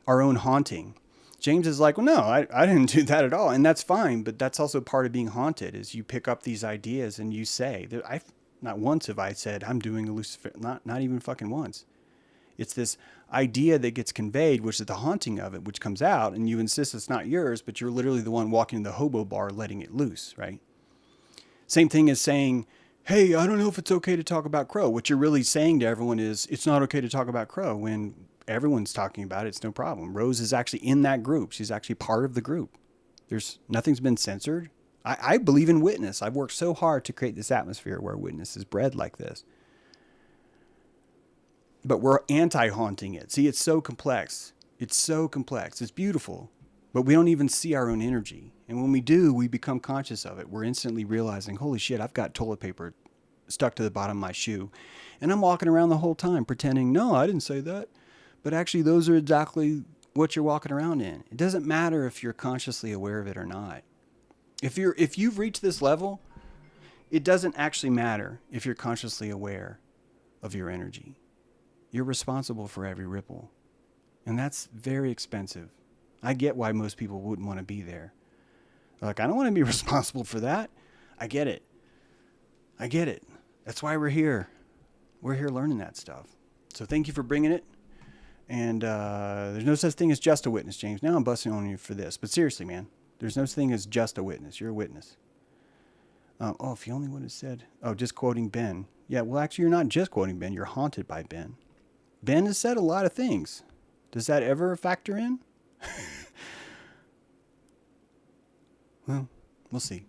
our own haunting. James is like, well, no, I didn't do that at all. And that's fine. But that's also part of being haunted is you pick up these ideas and you say that not once have I said I'm doing a Lucifer, not even fucking once. It's this idea that gets conveyed, which is the haunting of it, which comes out and you insist it's not yours, but you're literally the one walking in the hobo bar, letting it loose. Right. Same thing as saying, hey, I don't know if it's okay to talk about Crow. What you're really saying to everyone is it's not okay to talk about Crow when everyone's talking about it. It's no problem. Rose is actually in that group. She's actually part of the group. Nothing's been censored. I believe in witness. I've worked so hard to create this atmosphere where witness is bred like this. But we're anti-haunting it. See, it's so complex. It's so complex. It's beautiful. But we don't even see our own energy. And when we do, we become conscious of it. We're instantly realizing, holy shit, I've got toilet paper stuck to the bottom of my shoe. And I'm walking around the whole time pretending, no, I didn't say that. But actually, those are exactly what you're walking around in. It doesn't matter if you're consciously aware of it or not. If you've reached this level, it doesn't actually matter if you're consciously aware of your energy. You're responsible for every ripple. And that's very expensive. I get why most people wouldn't want to be there. Like, I don't want to be responsible for that. I get it. That's why we're here. We're here learning that stuff. So thank you for bringing it. And there's no such thing as just a witness, James. Now I'm busting on you for this. But seriously, man, there's no such thing as just a witness. You're a witness. If you only would have said, just quoting Ben. Yeah, well, actually, you're not just quoting Ben. You're haunted by Ben. Ben has said a lot of things. Does that ever factor in? Well, we'll see.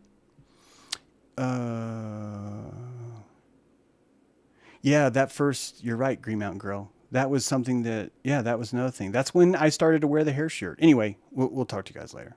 Yeah, that first, you're right, Green Mountain Girl. That was something that was another thing. That's when I started to wear the hair shirt. Anyway, we'll talk to you guys later.